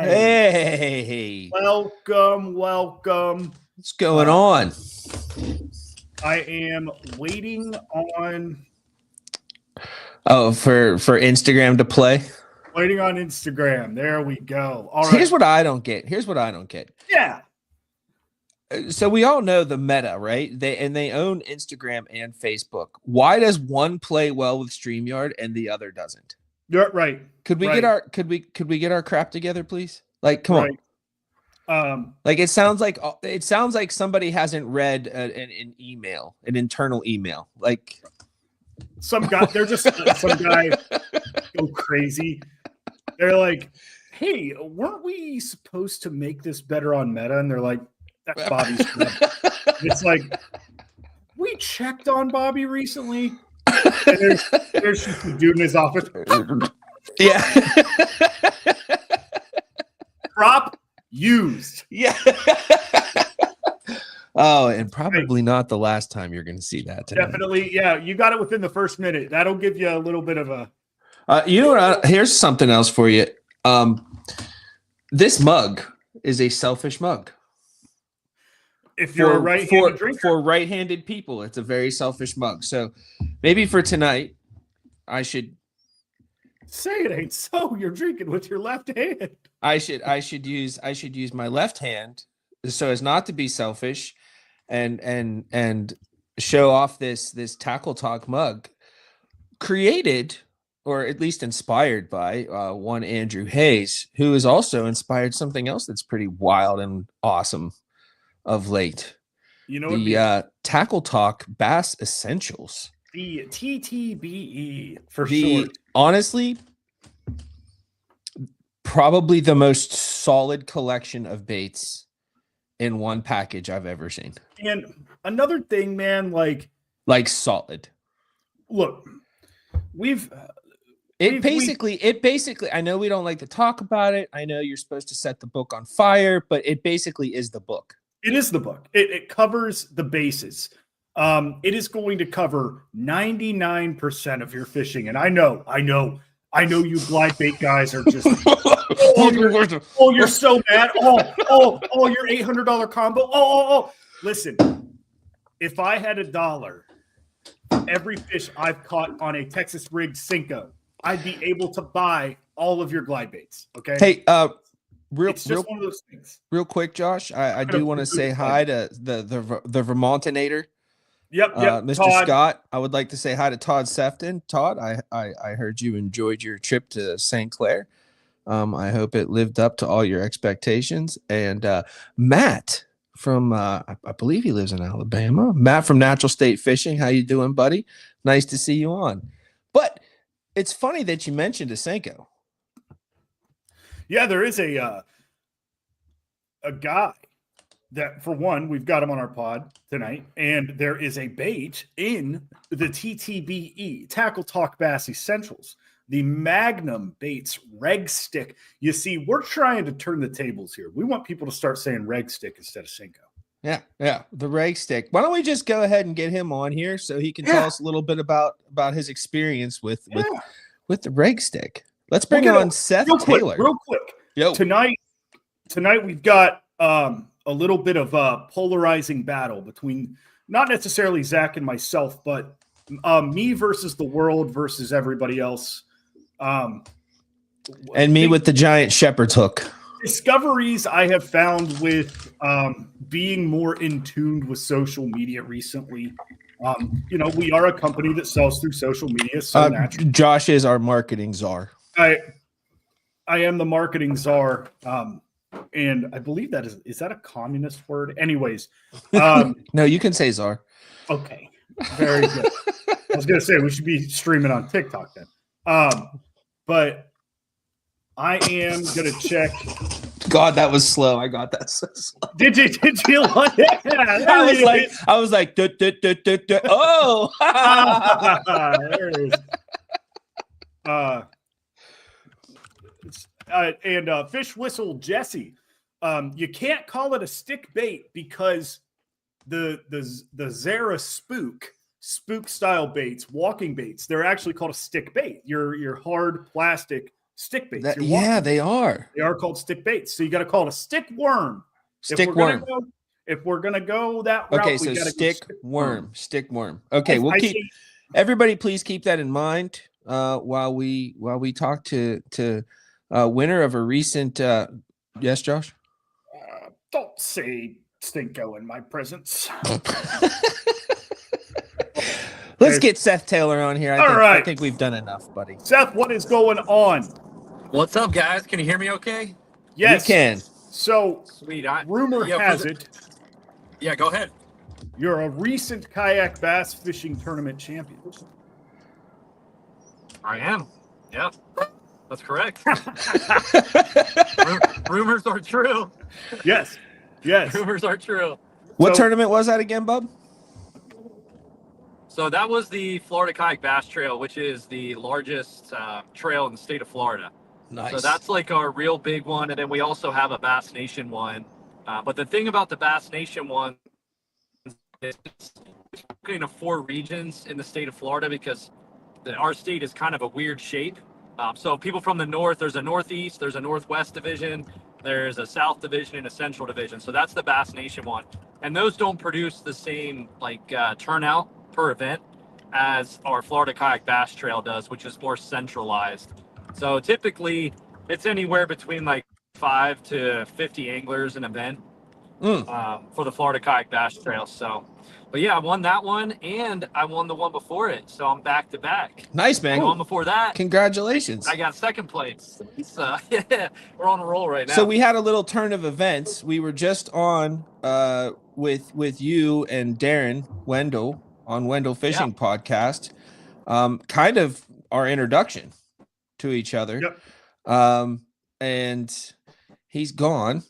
guys. Hey, Welcome. what's going on? I am waiting on Oh, for Instagram to play. Instagram. There we go. All right. Here's what I don't get. Yeah. So we all know the meta, right? They own Instagram and Facebook. Why does one play well with StreamYard and the other doesn't? You're right. Could we get our crap together, please? Like, come on. Like it sounds like somebody hasn't read an email, an internal email. Like some guy go crazy. They're like, "Hey, weren't we supposed to make this better on Meta?" And they're like, "That's Bobby's club." It's like, we checked on Bobby recently. And there's just a dude in his office. Yeah. Prop used. Yeah. Oh, and probably not the last time you're going to see that tonight. Definitely. Yeah. You got it within the first minute. That'll give you a little bit of a. You know what? Here's something else for you. This mug is a selfish mug. If you're a right-handed drinker. For right-handed people, it's a very selfish mug. So maybe for tonight, I should say it ain't so. You're drinking with your left hand. I should use my left hand so as not to be selfish and show off this Tackle Talk mug created or at least inspired by one Andrew Hayes, who has also inspired something else that's pretty wild and awesome of late. You know, the Tackle Talk Bass Essentials. The TTBE for short. Honestly, probably the most solid collection of baits in one package I've ever seen. And another thing, man, like solid. Look, it basically, I know we don't like to talk about it. I know you're supposed to set the book on fire, but it basically is the book. It is the book. It covers the bases. It is going to cover 99% of your fishing. And I know you glide bait guys are just you're so mad. Your $800 combo. Oh. Listen, if I had $1 for every fish I've caught on a Texas rigged Cinco, I'd be able to buy all of your glide baits. Okay. Hey, it's just one of those things. Real quick, Josh, I do want to say hi to the Vermontinator. Yep. Mr. Todd. Scott, I would like to say hi to Todd Sefton. Todd, I heard you enjoyed your trip to St. Clair. I hope it lived up to all your expectations. And Matt from I believe he lives in Alabama. Matt from Natural State Fishing. How you doing, buddy? Nice to see you on. But it's funny that you mentioned a Senko. Yeah, there is a guy that, for one, we've got him on our pod tonight, and there is a bait in the TTBE, Tackle Talk Bass Essentials, the Magnum Baits Reg Stick. You see, we're trying to turn the tables here. We want people to start saying Reg Stick instead of Cinco. Yeah, the Reg Stick. Why don't we just go ahead and get him on here so he can tell us a little bit about his experience with the Reg Stick. Let's bring on Seth Taylor. Real quick. Yo. Tonight we've got a little bit of a polarizing battle between not necessarily Zach and myself, but me versus the world versus everybody else. And me with the giant shepherd's hook. Discoveries I have found with being more in tune with social media recently. We are a company that sells through social media. So naturally. Josh is our marketing czar. I am the marketing czar. And I believe that is that a communist word? Anyways. No, you can say czar. Okay. Very good. I was going to say we should be streaming on TikTok then. But I am going to check. God, that was slow. I got that so slow. Did you like it? I was like, oh. There it is. And Fish Whistle Jesse, you can't call it a stick bait because the Zara spook style baits, walking baits, they're actually called a stick bait. Your hard plastic stick baits. Yeah, they are. They are called stick baits. So you got to call it a stick worm. Stick worm. If we're gonna go that route, Okay, we so got to stick worm. Stick worm. Okay, we'll keep. say, Everybody, please keep that in mind while we talk to winner of a recent. Yes, Josh. Don't say stinko in my presence. Let's get Seth Taylor on here. I think we've done enough, buddy. Seth, what is going on? What's up, guys? Can you hear me okay? Yes. We can. So, sweet. Rumor has it. Yeah, go ahead. You're a recent kayak bass fishing tournament champion. I am. Yep. That's correct. Rumors are true. Yes. Rumors are true. What tournament was that again, bub? So that was the Florida Kayak Bass Trail, which is the largest trail in the state of Florida. Nice. So that's like our real big one. And then we also have a Bass Nation one. But the thing about the Bass Nation one is it's broken into 4 regions in the state of Florida because our state is kind of a weird shape. So people from the north, there's a northeast, there's a northwest division, there's a south division, and a central division. So that's the Bass Nation one. And those don't produce the same turnout per event as our Florida Kayak Bass Trail does, which is more centralized. So typically it's anywhere between 5 to 50 anglers an event for the Florida Kayak Bass Trail. So, but yeah, I won that one and I won the one before it. So I'm back to back. Nice, man. The one before that. Congratulations. I got second place. So yeah, we're on a roll right now. So we had a little turn of events. We were just on with you and Darren Wendell on Wendell Fishing Podcast. Kind of our introduction to each other. Yep. And he's gone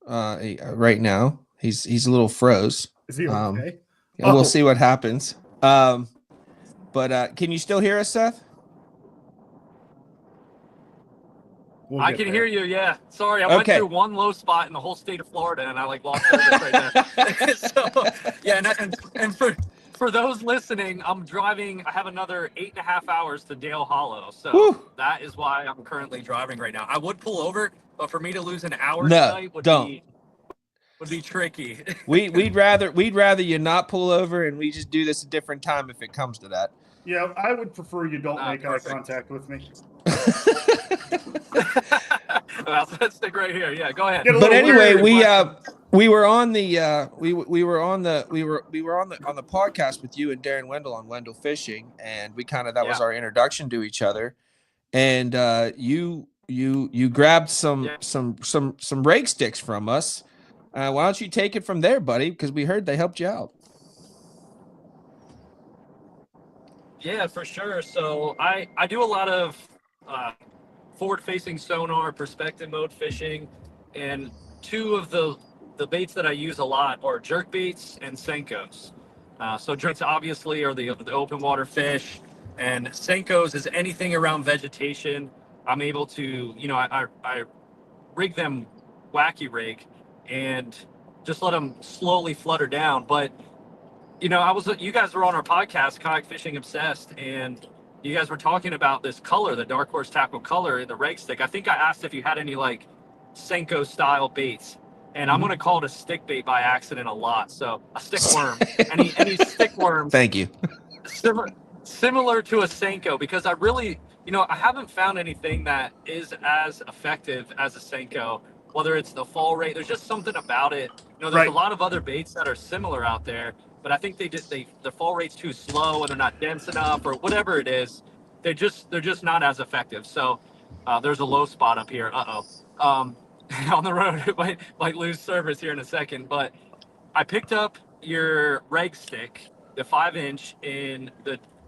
right now. He's a little froze. Is he okay? We'll see what happens. But can you still hear us, Seth? I can hear you. Yeah. Sorry. I went through one low spot in the whole state of Florida and I lost service right there. So yeah. And for those listening, I'm driving. I have another 8.5 hours to Dale Hollow. So that is why I'm currently driving right now. I would pull over, but for me to lose an hour tonight would be tricky. We'd rather you not pull over and we just do this a different time if it comes to that. Yeah, I would prefer you don't make eye contact with me. Let's stick right here. Yeah, go ahead. But anyway, we were on the podcast with you and Darren Wendell on Wendell Fishing, and we was our introduction to each other. And you grabbed some rake sticks from us. Why don't you take it from there, buddy? Because we heard they helped you out. Yeah, for sure. So I do a lot of forward-facing sonar, perspective mode fishing, and 2 of the baits that I use a lot are jerk baits and Senkos. So jerks obviously are the open water fish, and Senkos is anything around vegetation. I'm able to, I rig them wacky rig and just let them slowly flutter down. But you guys were on our podcast, Kayak Fishing Obsessed, and you guys were talking about this color, the dark horse tackle color in the rake stick. I think I asked if you had any Senko style baits, and I'm going to call it a stick bait by accident a lot. So a stick worm, any stick worm. Thank you. Similar to a Senko, because I really, I haven't found anything that is as effective as a Senko, whether it's the fall rate. There's just something about it. There's a lot of other baits that are similar out there, but I think the fall rate's too slow and they're not dense enough or whatever it is. They're just not as effective. So there's a low spot up here. On the road, it might lose service here in a second. But I picked up your reg stick, the 5-inch in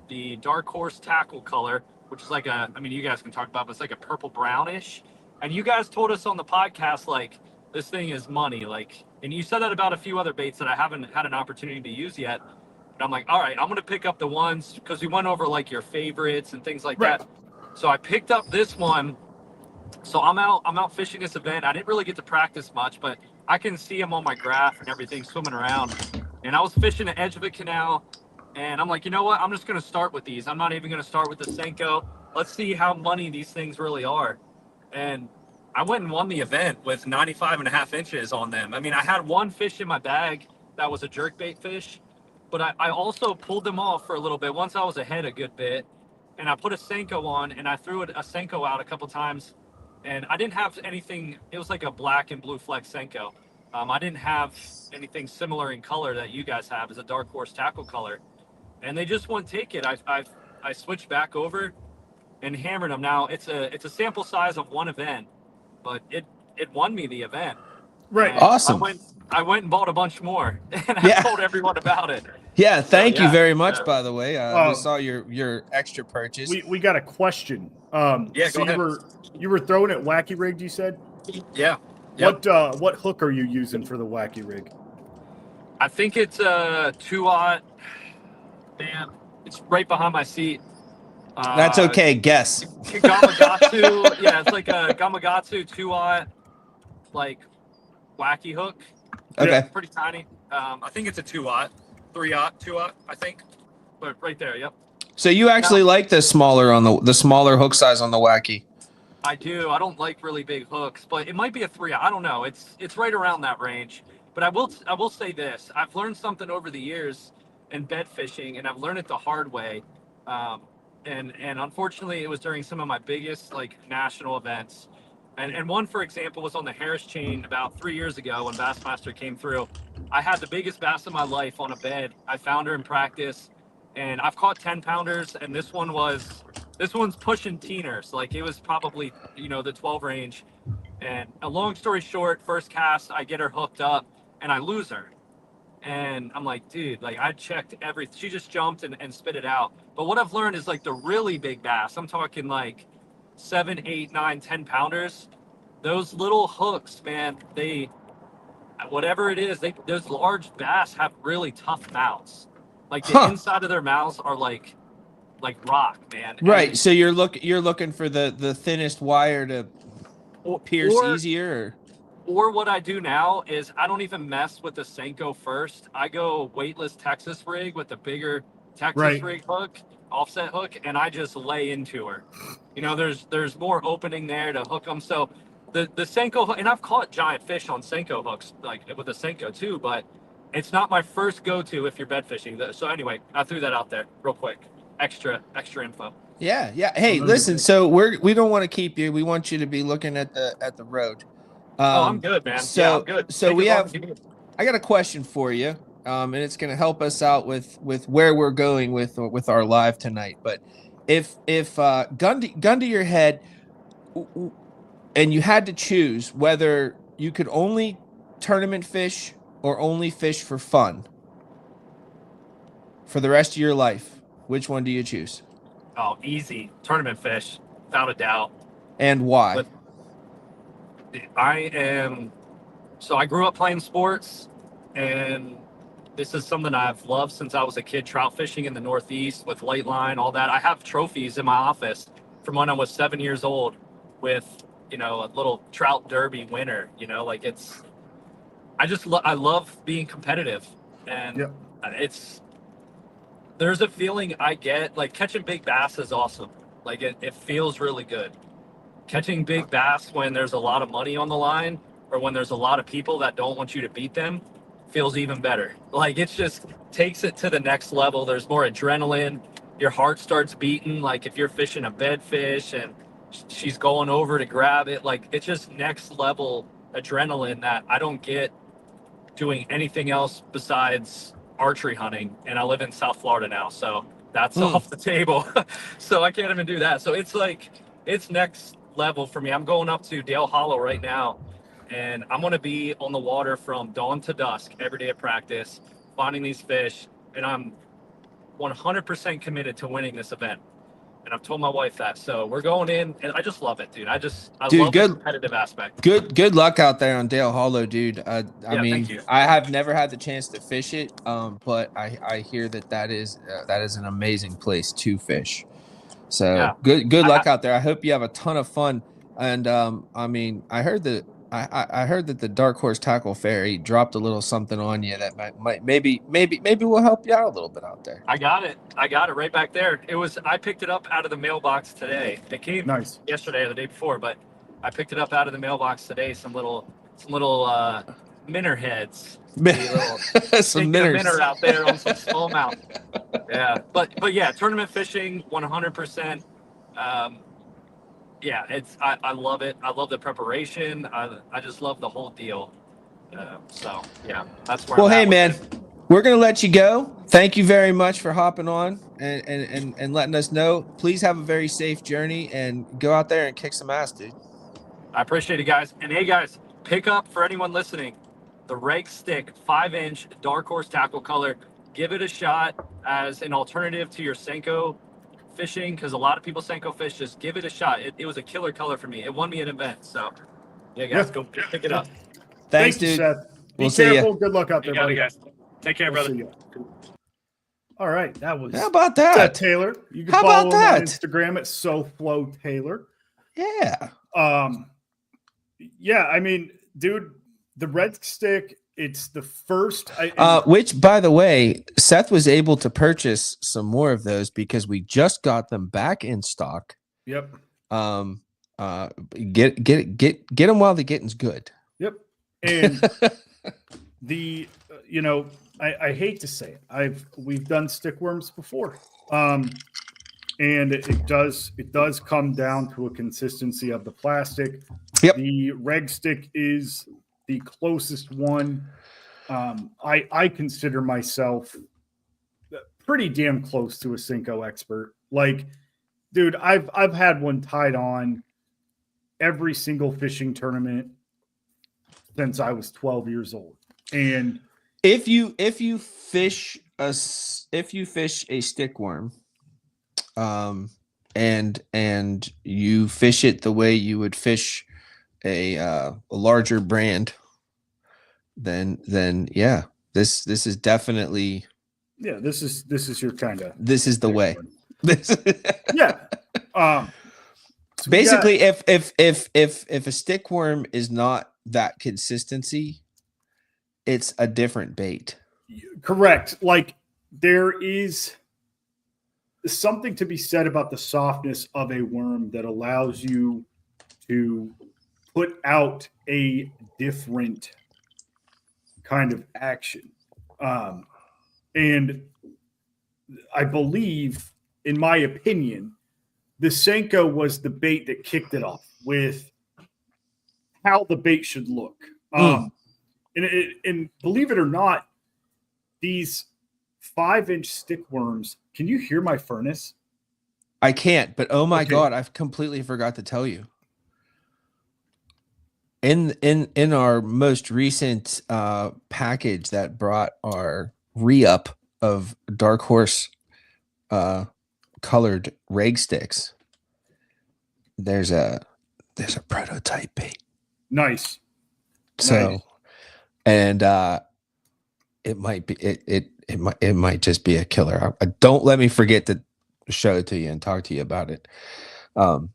the dark horse tackle color, which is you guys can talk about, but it's like a purple brownish. And you guys told us on the podcast, this thing is money. And you said that about a few other baits that I haven't had an opportunity to use yet. But I'm like, all right, I'm going to pick up the ones, because we went over your favorites and things like that. So I picked up this one. So I'm out fishing this event. I didn't really get to practice much, but I can see them on my graph and everything swimming around. And I was fishing the edge of a canal, and I'm like, you know what? I'm just going to start with these. I'm not even going to start with the Senko. Let's see how money these things really are. and I went and won the event with 95.5 inches on them. I mean, I had one fish in my bag that was a jerkbait fish, but I also pulled them off for a little bit once I was ahead a good bit, and I put a Senko on, and I threw a Senko out a couple times, and I didn't have anything. It was like a black and blue flex Senko. I didn't have anything similar in color that you guys have as a dark horse tackle color, and they just wouldn't take it. I switched back over and hammered them. Now it's a sample size of one event, but it won me the event. Right. And Awesome. I went and bought a bunch more, and I Yeah. told everyone about it. Yeah, thank you yeah. very much. By the way, we Um, saw your extra purchase. We got a question. Yeah, So go ahead. you were throwing it wacky rigged, you said? Yeah. Yep. What hook are you using for the wacky rig? I think it's a 2-aught. Man, it's right behind my seat. That's okay. Guess. Gamakatsu. Yeah, it's like a Gamakatsu 2-aught, like wacky hook. Okay. It's pretty tiny. I think it's a 2-aught, 3-aught, 2-aught. I think, but right there. Yep. So you actually like the smaller hook size on the wacky? I do. I don't like really big hooks, but it might be a 3-aught. I don't know. It's right around that range. But I will say this. I've learned something over the years in bed fishing, and I've learned it the hard way. And unfortunately, it was during some of my biggest like national events. And one, for example, was on the Harris chain about 3 years ago when Bassmaster came through. I had the biggest bass of my life on a bed. I found her in practice, and I've caught 10-pounders, and this one's pushing teeners. Like it was probably, the 12 range. And a long story short, first cast, I get her hooked up and I lose her. And I'm like, dude, like I checked everything. She just jumped and spit it out. But what I've learned is like the really big bass, I'm talking like 7, 8, 9, 10-pounders. Those little hooks, man, whatever it is, those large bass have really tough mouths. Like the inside of their mouths are like rock, man. Right. And So you're looking for the thinnest wire to pierce easier. Or what I do now is I don't even mess with the Senko first. I go weightless Texas rig with the bigger Texas rig hook, offset hook, and I just lay into her. There's more opening there to hook them. So the Senko hook, and I've caught giant fish on Senko hooks, like with the Senko too, but it's not my first go-to if you're bed fishing. So anyway, I threw that out there real quick. Extra info. Yeah. Hey, listen. So we don't want to keep you. We want you to be looking at the road. I'm good, man. So, I'm good. So I got a question for you, and it's going to help us out with where we're going with our live tonight. But if gun to your head, and you had to choose whether you could only tournament fish or only fish for fun for the rest of your life, which one do you choose? Oh, easy. Tournament fish, without a doubt. And why? But I grew up playing sports, and this is something I've loved since I was a kid, trout fishing in the Northeast with light line, all that. I have trophies in my office from when I was 7 years old with, a little trout derby winner, I love being competitive, and there's a feeling I get, like catching big bass is awesome. Like it feels really good. Catching big bass when there's a lot of money on the line or when there's a lot of people that don't want you to beat them feels even better. Like it just takes it to the next level. There's more adrenaline. Your heart starts beating. Like if you're fishing a bed fish and she's going over to grab it, like it's just next level adrenaline that I don't get doing anything else besides archery hunting. And I live in South Florida now, so that's off the table. So I can't even do that. So it's next level for me. I'm going up to Dale Hollow right now, and I'm going to be on the water from dawn to dusk every day at practice, finding these fish, and I'm 100% committed to winning this event. And I've told my wife that. So we're going in, and I just love it, dude. I love the competitive aspect. Good luck out there on Dale Hollow, dude. I mean, thank you. I have never had the chance to fish it, but I hear that is an amazing place to fish. So yeah. Good luck out there. I hope you have a ton of fun. And I mean, I heard that the Dark Horse Tackle Fairy dropped a little something on you that might maybe will help you out a little bit out there. I got it right back there. I picked it up out of the mailbox today. It came yesterday or the day before, but I picked it up out of the mailbox today. Some little minner heads. Some Taking a minners. minner out there on some smallmouth. Yeah, but yeah, tournament fishing, 100%. Yeah, I love it. I love the preparation. I just love the whole deal. So yeah, that's where. Well, I'm hey at with man, it. we're gonna let you go. Thank you very much for hopping on and letting us know. Please have a very safe journey and go out there and kick some ass, dude. I appreciate it, guys. And hey, guys, pick up for anyone listening the Reg Stick 5-inch Dark Horse tackle color. Give it a shot as an alternative to your Senko fishing, because a lot of people Senko fish. Just give it a shot. It was a killer color for me. It won me an event. So yeah, guys, go pick it up. Thanks, Thank you, dude. Seth. Be We'll see careful. ya. Good luck out there, You got buddy. it, guys. Take care, We'll brother. see ya. All right, that was How about Seth that? Taylor. You can How follow about him on that? Instagram at SoFlowTaylor. Yeah. Yeah, I mean, dude, the Red Stick, it's the first. Which, by the way, Seth was able to purchase some more of those because we just got them back in stock. Yep. Get them while the getting's good. Yep. And I hate to say it. We've done stickworms before. And it does come down to a consistency of the plastic. Yep. The Reg Stick is the closest one. I consider myself pretty damn close to a Senko expert. Like, dude, I've had one tied on every single fishing tournament since I was 12 years old. And if you fish a stickworm, and you fish it the way you would fish a larger brand, then yeah, this is definitely, yeah, this is your kind of, this is the way. Yeah. So basically, if a stickworm is not that consistency, it's a different bait. Correct. Like, there is something to be said about the softness of a worm that allows you to put out a different kind of action. And I believe, in my opinion, the Senko was the bait that kicked it off with how the bait should look. And believe it or not, these 5-inch stickworms, can you hear my furnace? I can't, but oh my Okay. God, I've completely forgot to tell you. In our most recent package that brought our re-up of Dark Horse colored rag sticks, there's a prototype bait. Nice. So, Nice. and it might be it might just be a killer. Don't let me forget to show it to you and talk to you about it. One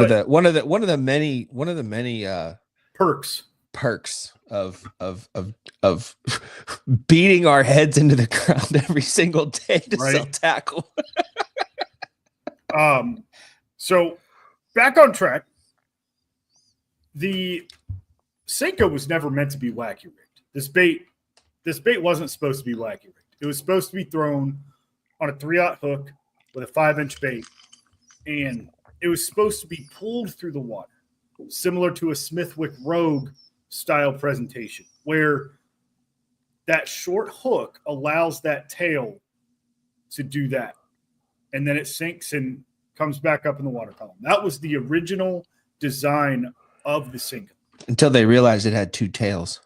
of the many perks of beating our heads into the ground every single day to sell tackle. So back on track. The Senko was never meant to be wacky rigged. This bait wasn't supposed to be wacky rigged. It was supposed to be thrown on a 3/0 hook with a 5-inch bait, and it was supposed to be pulled through the water, similar to a Smithwick Rogue style presentation, where that short hook allows that tail to do that, and then it sinks and comes back up in the water column. That was the original design of the Senko. Until they realized it had 2 tails.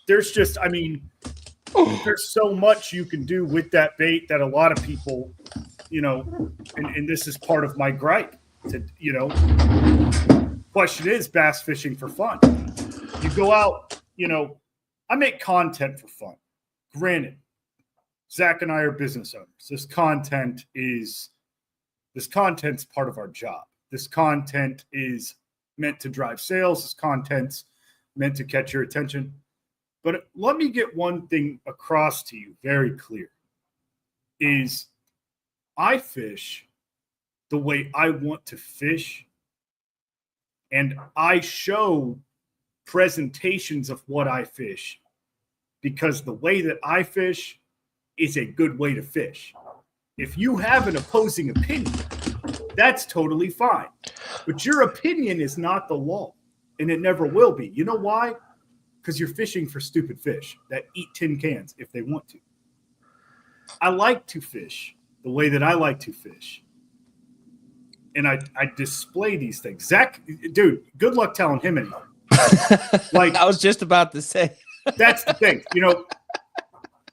There's so much you can do with that bait that a lot of people, and this is part of my gripe. Question is bass fishing for fun. You go out, I make content for fun. Granted, Zach and I are business owners. This content's part of our job. This content is meant to drive sales. This content's meant to catch your attention. But let me get one thing across to you very clear, is I fish the way I want to fish And I show presentations of what I fish because the way that I fish is a good way to fish. If you have an opposing opinion, that's totally fine. But your opinion is not the law, and it never will be. You know why? Because you're fishing for stupid fish that eat tin cans if they want to. I like to fish the way that I like to fish. And I display these things. Zach, dude, good luck telling him anything. Like, I was just about to say. That's the thing. You know,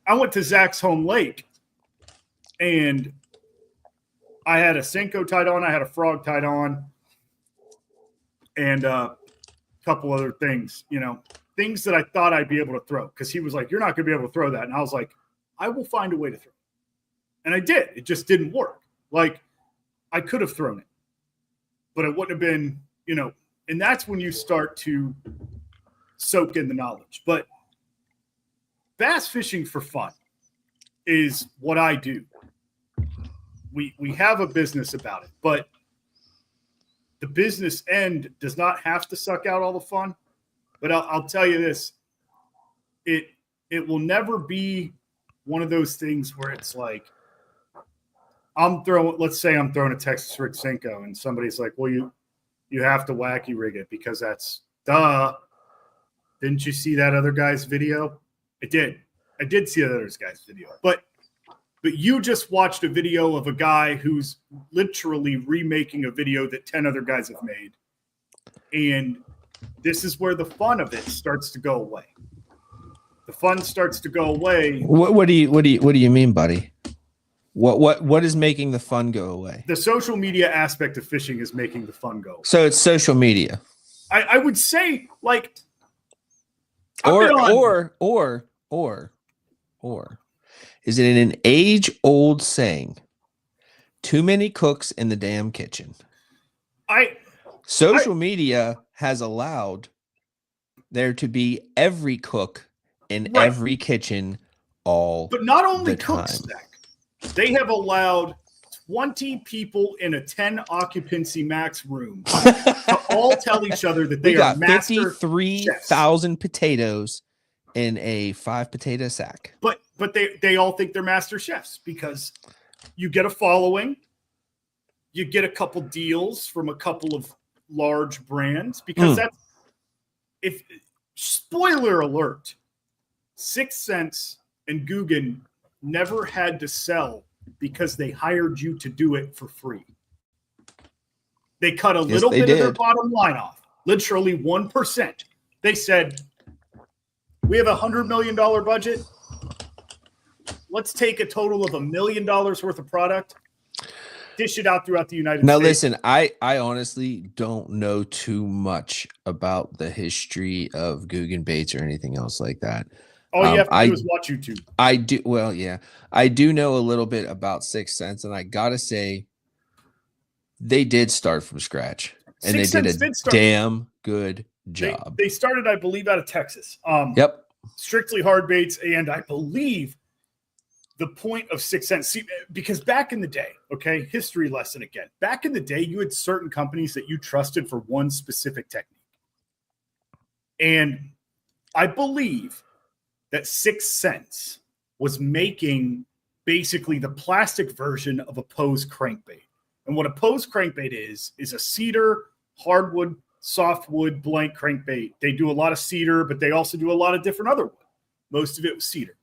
I went to Zach's home lake, and I had a Senko tied on. I had a frog tied on, and a couple other things, you know, things that I thought I'd be able to throw. Because he was like, you're not going to be able to throw that. And I was like, I will find a way to throw it. And I did. It just didn't work. Like, I could have thrown it, but it wouldn't have been, you know, and that's when you start to soak in the knowledge. But bass fishing for fun is what I do. We have a business about it, but the business end does not have to suck out all the fun. But I'll tell you this, it will never be one of those things where it's like, let's say I'm throwing a Texas rig Senko and somebody's like, well, you have to wacky rig it because that's duh. Didn't you see that other guy's video? I did see that other guy's video, but you just watched a video of a guy who's literally remaking a video that 10 other guys have made. And this is where the fun of it starts to go away. The fun starts to go away. What do you mean, buddy? What is making the fun go away? The social media aspect of fishing is making the fun go away. So it's social media. I would say, like, or is it an age-old saying? Too many cooks in the damn kitchen. Social media has allowed there to be every cook in every kitchen all the time. But not only cooks, Zach, they have allowed 20 people in a 10 occupancy max room to all tell each other that they are master 53,000 potatoes in a 5 potato sack. But they all think they're master chefs because you get a following, you get a couple deals from a couple of large brands because spoiler alert, 6th Sense and Guggen never had to sell because they hired you to do it for free. They cut a little bit of their bottom line off, literally 1%. They said, we have $100 million budget. Let's take a total of $1 million worth of product, dish it out throughout the United States. Now, listen, I honestly don't know too much about the history of Guggen baits or anything else like that. All you have to do is watch YouTube. I do. Well, yeah, I do know a little bit about 6th Sense, and I gotta say, they did start from scratch, and they did a damn good job. They started, I believe, out of Texas. Yep. Strictly hard baits, and I believe the point of 6th Sense, because back in the day, okay, history lesson again. Back in the day, you had certain companies that you trusted for one specific technique, and I believe that 6th Sense was making basically the plastic version of a Pose crankbait. And what a Pose crankbait is a cedar, hardwood, softwood, blank crankbait. They do a lot of cedar, but they also do a lot of different other wood. Most of it was cedar.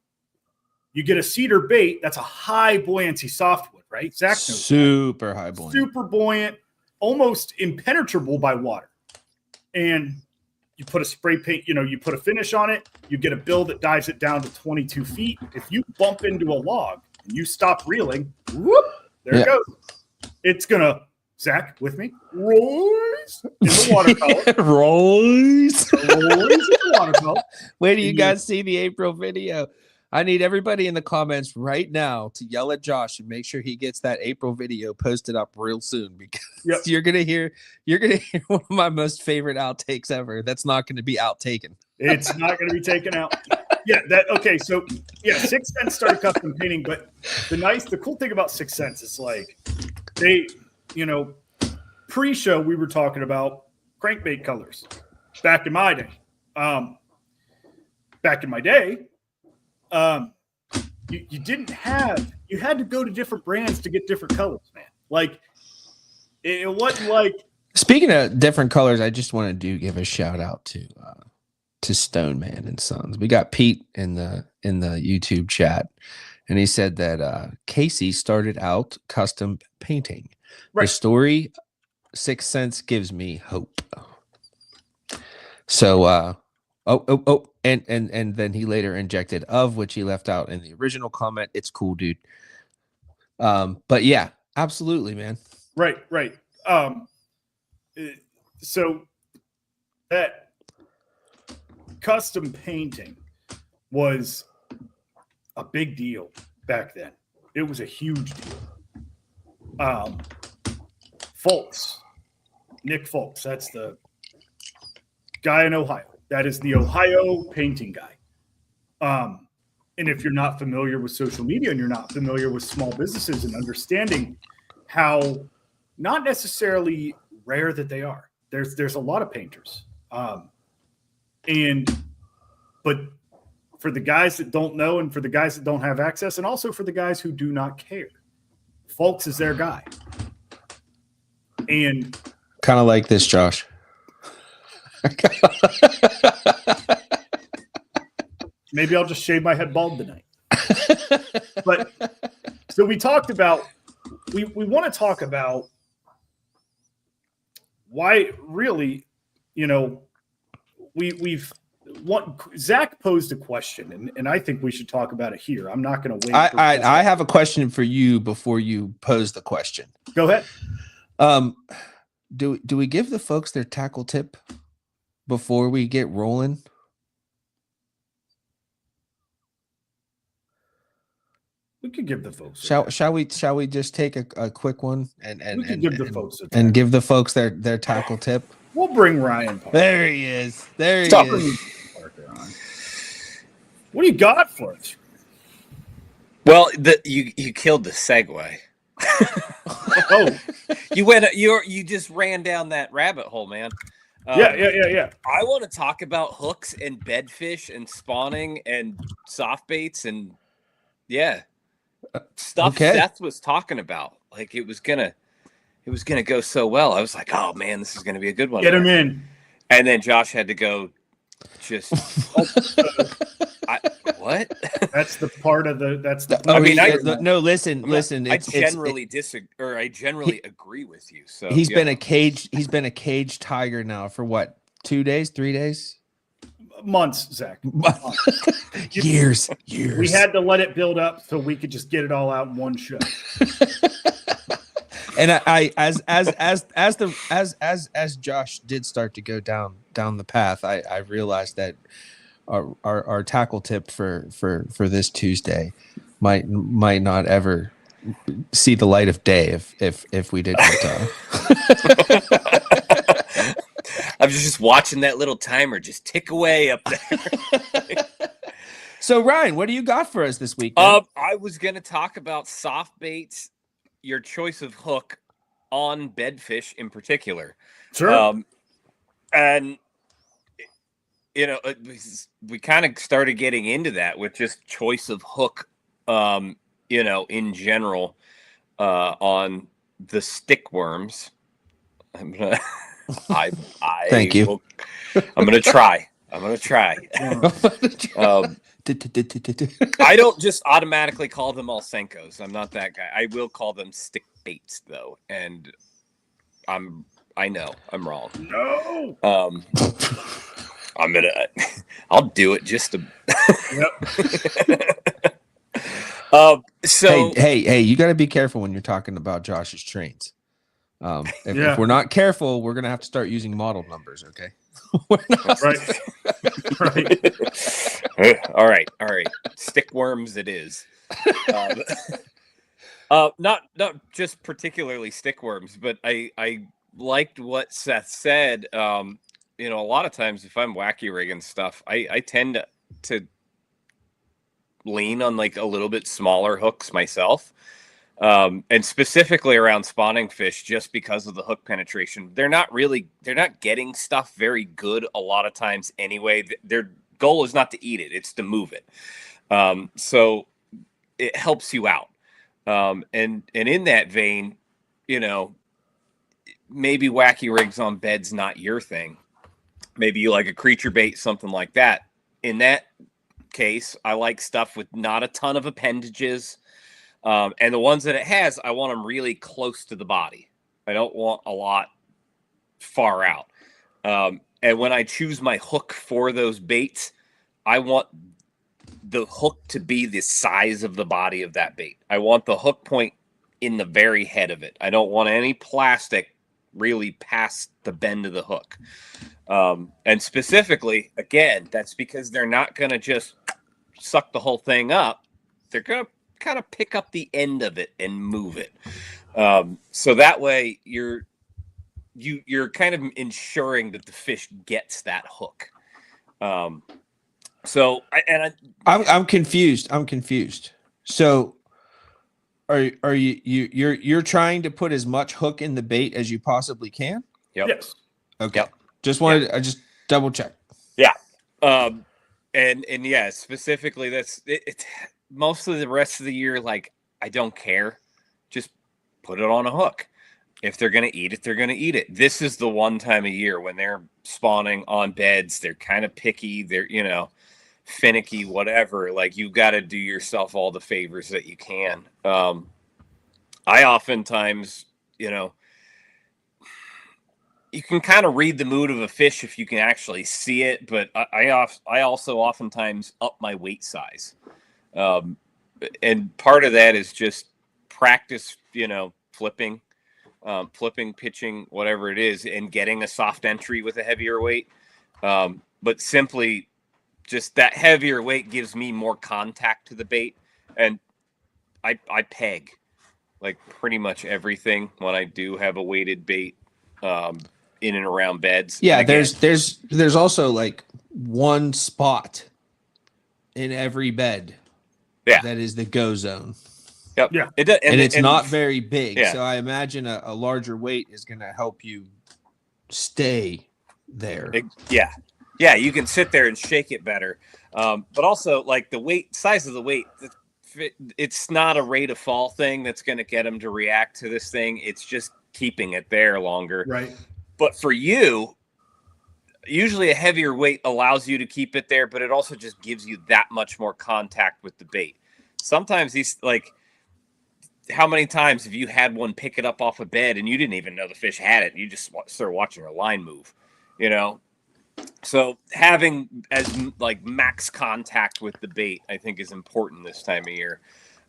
You get a cedar bait, that's a high buoyancy softwood, right? Zach knows super high buoyant. Super buoyant, almost impenetrable by water. And you put a spray paint, you put a finish on it, you get a bill that dives it down to 22 feet. If you bump into a log and you stop reeling, whoop, there it goes. It's going to, Zach, with me, rise in the watercolor. Rise in the watercolor. Wait till you guys see the April video. I need everybody in the comments right now to yell at Josh and make sure he gets that April video posted up real soon because you're gonna hear one of my most favorite outtakes ever. That's not going to be outtaken. It's not going to be taken out. So 6th Sense started custom painting, but the cool thing about 6th Sense is like they, pre-show we were talking about crankbait colors back in my day. Back in my day, you didn't have, you had to go to different brands to get different colors, man. Like, it wasn't like. Speaking of different colors, I just want to give a shout out to Stoneman and Sons. We got Pete in the YouTube chat, and he said that Casey started out custom painting. Right. The story Sixth Sense gives me hope. So and then he later injected of, which he left out in the original comment. It's cool, dude. But yeah, absolutely, man. Right. So that custom painting was a big deal back then. It was a huge deal. Folks, Nick Folks, that's the guy in Ohio. That is the Ohio painting guy. And if you're not familiar with social media and you're not familiar with small businesses and understanding how not necessarily rare that they are, there's a lot of painters. But for the guys that don't know and for the guys that don't have access and also for the guys who do not care, Folks is their guy. And kind of like this, Josh. Maybe I'll just shave my head bald tonight. But so we talked about, we want to talk about why really, Zach posed a question, and I think we should talk about it here. I'm not going to wait. I have a question for you before you pose the question. Go ahead. Do we give the folks their tackle tip before we get rolling? We could give the folks. Shall we just take a quick one and give the folks their tackle tip? We'll bring Ryan Parker. There he is. There he is. What do you got for us? Well, you killed the segue. Oh, you just ran down that rabbit hole, man. Yeah. I want to talk about hooks and bedfish and spawning and soft baits and stuff Seth was talking about. Like it was gonna go so well. I was like, oh man, this is gonna be a good one. Get him in. And then Josh had to go. Just what? That's the part of the. That's the. Listen. I generally disagree, or I generally agree with you. So he's been a cage tiger now for what? 2 days, 3 days, months, Zach. Years. We had to let it build up so we could just get it all out in one show. And I as Josh did start to go down the path, I realized that our tackle tip for this Tuesday might not ever see the light of day if we didn't. I'm just watching that little timer just tick away up there. So Ryan, what do you got for us this week? I was gonna talk about soft baits. Your choice of hook on bedfish in particular. Sure. And, we kind of started getting into that with just choice of hook, in general, on the stick worms. Thank you. I'm going to try. I don't just automatically call them all Senkos. I'm not that guy. I will call them stick baits though, and I know I'm wrong. No. I'll do it just to. Yep. So hey, you got to be careful when you're talking about Josh's trains. If we're not careful, we're gonna have to start using model numbers. Okay. Right. All right. Stick worms it is. Not just particularly stick worms, but I liked what Seth said. A lot of times if I'm wacky rigging stuff, I tend to lean on like a little bit smaller hooks myself. And specifically around spawning fish, just because of the hook penetration, they're not getting stuff very good a lot of times anyway. Their goal is not to eat it, it's to move it. So it helps you out. And in that vein, maybe wacky rigs on beds, not your thing. Maybe you like a creature bait, something like that. In that case, I like stuff with not a ton of appendages. And the ones that it has, I want them really close to the body. I don't want a lot far out. And when I choose my hook for those baits, I want the hook to be the size of the body of that bait. I want the hook point in the very head of it. I don't want any plastic really past the bend of the hook. And specifically, again, that's because they're not going to just suck the whole thing up. They're going to kind of pick up the end of it and move it. So that way you're kind of ensuring that the fish gets that hook. I'm confused. So are you're trying to put as much hook in the bait as you possibly can? Yep. Yes. Okay. Yep. I just double check. Yeah. And yeah, specifically that's it. Most of the rest of the year, like, I don't care. Just put it on a hook. If they're going to eat it, they're going to eat it. This is the one time a year when they're spawning on beds. They're kind of picky. They're, finicky, whatever. Like, you got to do yourself all the favors that you can. I oftentimes, you can kind of read the mood of a fish if you can actually see it. But I also oftentimes up my weight size. And part of that is just practice, flipping, pitching, whatever it is, and getting a soft entry with a heavier weight. But simply just that heavier weight gives me more contact to the bait. And I peg like pretty much everything when I do have a weighted bait, in and around beds. Yeah. There's also like one spot in every bed. Yeah. That is the go zone. Yep. Yeah. And it's not very big. Yeah. So I imagine a larger weight is going to help you stay there. Yeah. Yeah. You can sit there and shake it better. But also, like, the size of the weight, it's not a rate of fall thing that's going to get them to react to this thing. It's just keeping it there longer. Right. But for you, usually a heavier weight allows you to keep it there, but it also just gives you that much more contact with the bait. Sometimes how many times have you had one pick it up off a bed and you didn't even know the fish had it? And you just started watching a line move, So having as like max contact with the bait, I think, is important this time of year.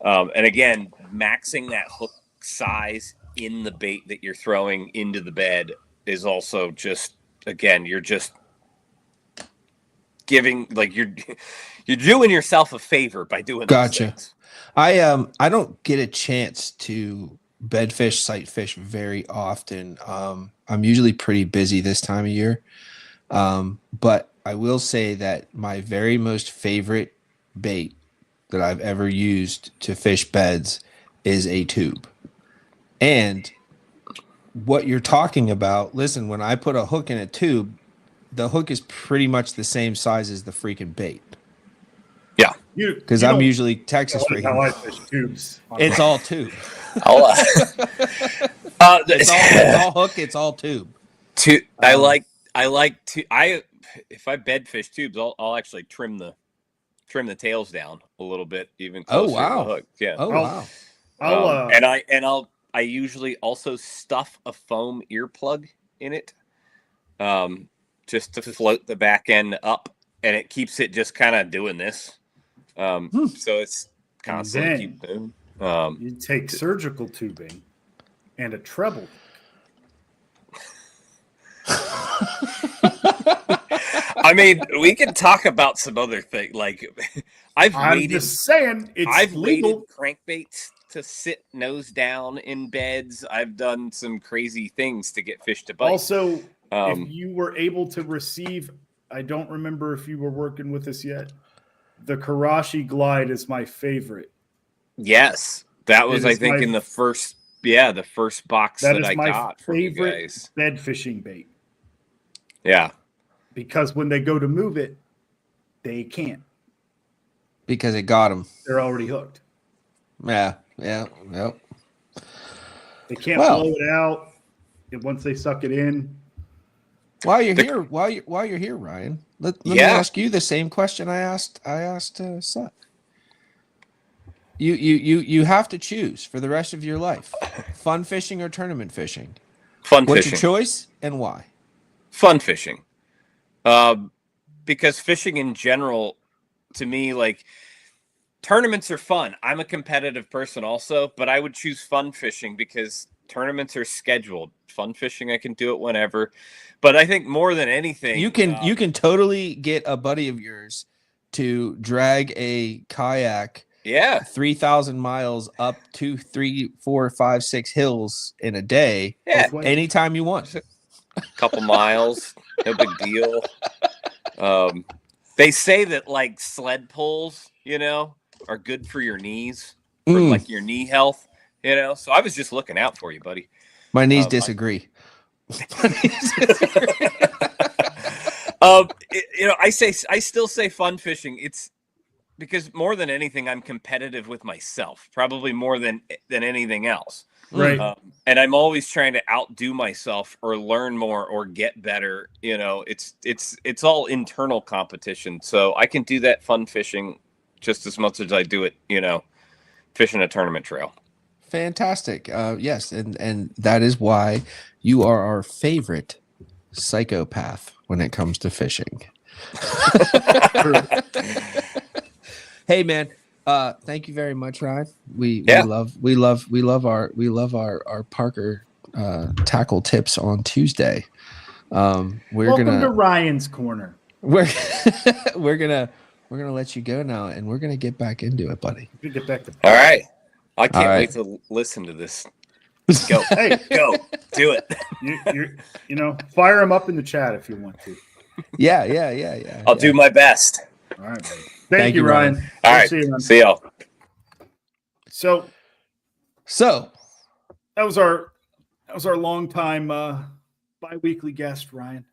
And again, maxing that hook size in the bait that you're throwing into the bed is also just, again, you're just giving, like, you're doing yourself a favor by doing Gotcha. those things. I don't get a chance to bedfish, sight fish very often. I'm usually pretty busy this time of year. But I will say that my very most favorite bait that I've ever used to fish beds is a tube. And what you're talking about, listen, when I put a hook in a tube, the hook is pretty much the same size as the freaking bait. Yeah. Because I'm usually Texas freaking. How I fish tubes. It's all tube. It's all hook. It's all tube. If I bed fish tubes, I'll actually trim the tails down a little bit, even closer to the hook. Yeah. Oh wow. I usually also stuff a foam earplug in it, just to float the back end up, and it keeps it just kind of doing this. So it's constantly keep moving. You take surgical tubing and a treble. I mean, we can talk about some other things. Like, I've weighted crankbaits to sit nose down in beds. I've done some crazy things to get fish to bite. Also, if you were able to receive, I don't remember if you were working with us yet. The Karashi Glide is my favorite. Yes, That was, It I is think, my- in the first box That that is I my got from you favorite guys. bed fishing bait, Yeah. because when they go to move it, they can't. Because it got them. They're already hooked. Yeah. They can't Well. blow it out. And once they suck it in, While you're here, Ryan, let me ask you the same question I asked Seth. You have to choose for the rest of your life: fun fishing or tournament fishing. Fun What's fishing. your choice and why? Fun fishing. Because fishing in general, to me, like, tournaments are fun. I'm a competitive person also, but I would choose fun fishing because tournaments are scheduled. Fun fishing, I can do it whenever. But I think more than anything, You can totally get a buddy of yours to drag a kayak 3,000 miles up 2, 3, 4, 5, 6 hills in a day. Yeah. Anytime you want. A couple miles, no big deal. They say that, like, sled pulls, are good for your knees, for like your knee health, So I was just looking out for you, buddy. My knees disagree. I still say fun fishing. It's because more than anything, I'm competitive with myself, probably more than anything else. right? And I'm always trying to outdo myself or learn more or get better. It's all internal competition. So I can do that fun fishing just as much as I do it, fishing a tournament trail. Fantastic. Yes, and that is why you are our favorite psychopath when it comes to fishing. Hey man, thank you very much, Ryan. We love our Parker tackle tips on Tuesday. Welcome to Ryan's Corner. We're gonna let you go now, and we're gonna get back into it, buddy. We get back to all right. I can't wait to listen to this. Go. Hey, go. Do it. Fire them up in the chat if you want to. Yeah. I'll do my best. All right, buddy. Thank you, Ryan. All right. See y'all. So that was our longtime bi-weekly guest, Ryan.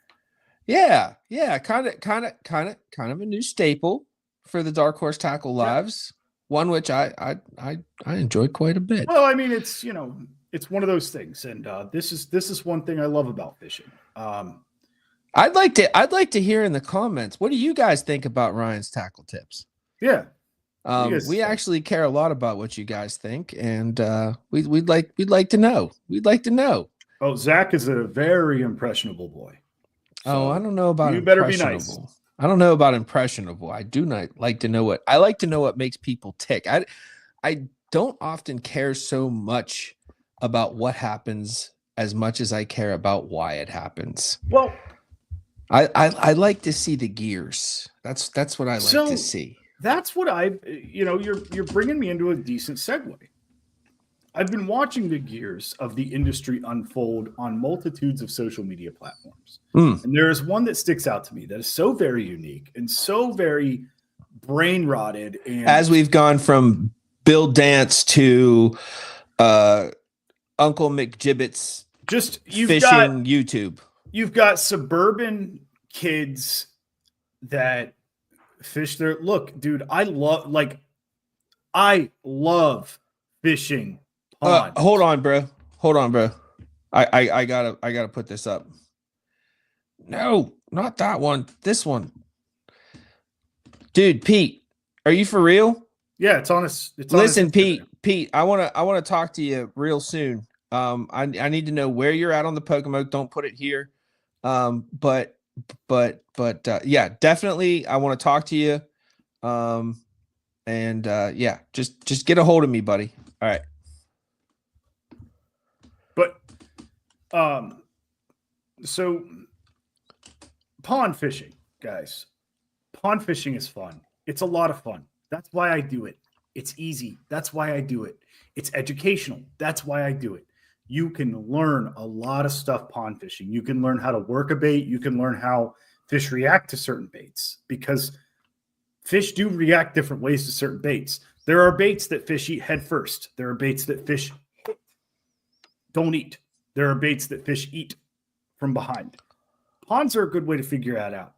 Yeah. Kind of a new staple for the Dark Horse Tackle Lives. One which I enjoyed quite a bit. Well, I mean, it's it's one of those things, and this is one thing I love about fishing. I'd like to hear in the comments, what do you guys think about Ryan's tackle tips? Yeah, we actually care a lot about what you guys think, and we'd like to know. We'd like to know. Oh, Zach is a very impressionable boy. So I don't know about you better be nice. I don't know about impressionable. I do not like to know what makes people tick. I don't often care so much about what happens as much as I care about why it happens. Well, I like to see the gears. That's what I like to see. That's what you're bringing me into a decent segue. I've been watching the gears of the industry unfold on multitudes of social media platforms. And there is one that sticks out to me that is so very unique and so very brain rotted. And as we've gone from Bill Dance to Uncle McGibbet's fishing YouTube. You've got suburban kids that fish their look, dude. I love fishing. Hold on, bro. I gotta put this up. No, not that one. This one. Dude, Pete, are you for real? Yeah, it's on us. Listen, Pete, I wanna talk to you real soon. I need to know where you're at on the Pokemon. Don't put it here. But yeah, definitely I want to talk to you. Yeah, just get a hold of me, buddy. All right. But so pond fishing, guys. Pond fishing is fun. It's a lot of fun. That's why I do it. It's easy. That's why I do it. It's educational. That's why I do it. You can learn a lot of stuff pond fishing. You can learn how to work a bait. You can learn how fish react to certain baits, because fish do react different ways to certain baits. There are baits that fish eat head first. There are baits that fish don't eat. There are baits that fish eat from behind. Ponds are a good way to figure that out.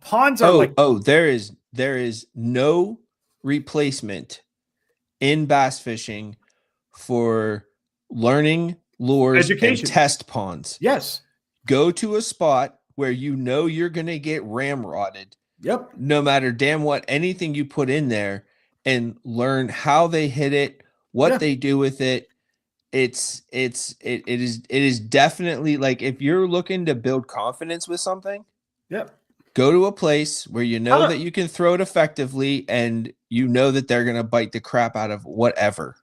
Ponds are there is no replacement in bass fishing for learning lures education. And test ponds. Yes. Go to a spot where you know you're going to get ramrodded. Yep. No matter damn what, anything you put in there, and learn how they hit it, what they do with it. It is definitely, like, if you're looking to build confidence with something, go to a place where you know that you can throw it effectively, and you know that they're going to bite the crap out of whatever.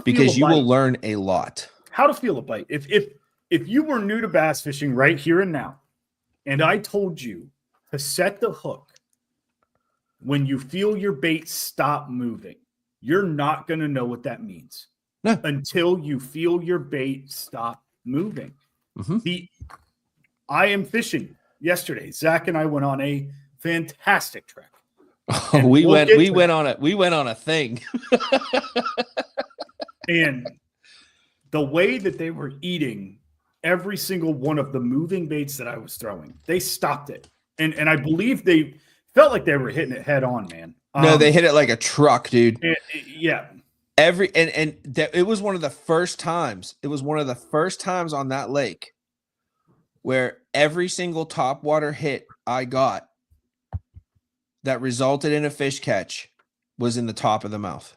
Because you will learn a lot. How to feel a bite. If you were new to bass fishing right here and now, and I told you to set the hook when you feel your bait stop moving, you're not going to know what that means until you feel your bait stop moving. I am fishing yesterday. Zach and I went on a fantastic trek. We went on a thing. And the way that they were eating every single one of the moving baits that I was throwing, they stopped it. And I believe they felt like they were hitting it head on, man. No, they hit it like a truck, dude. Yeah. It was one of the first times. It was one of the first times on that lake where every single topwater hit I got that resulted in a fish catch was in the top of the mouth.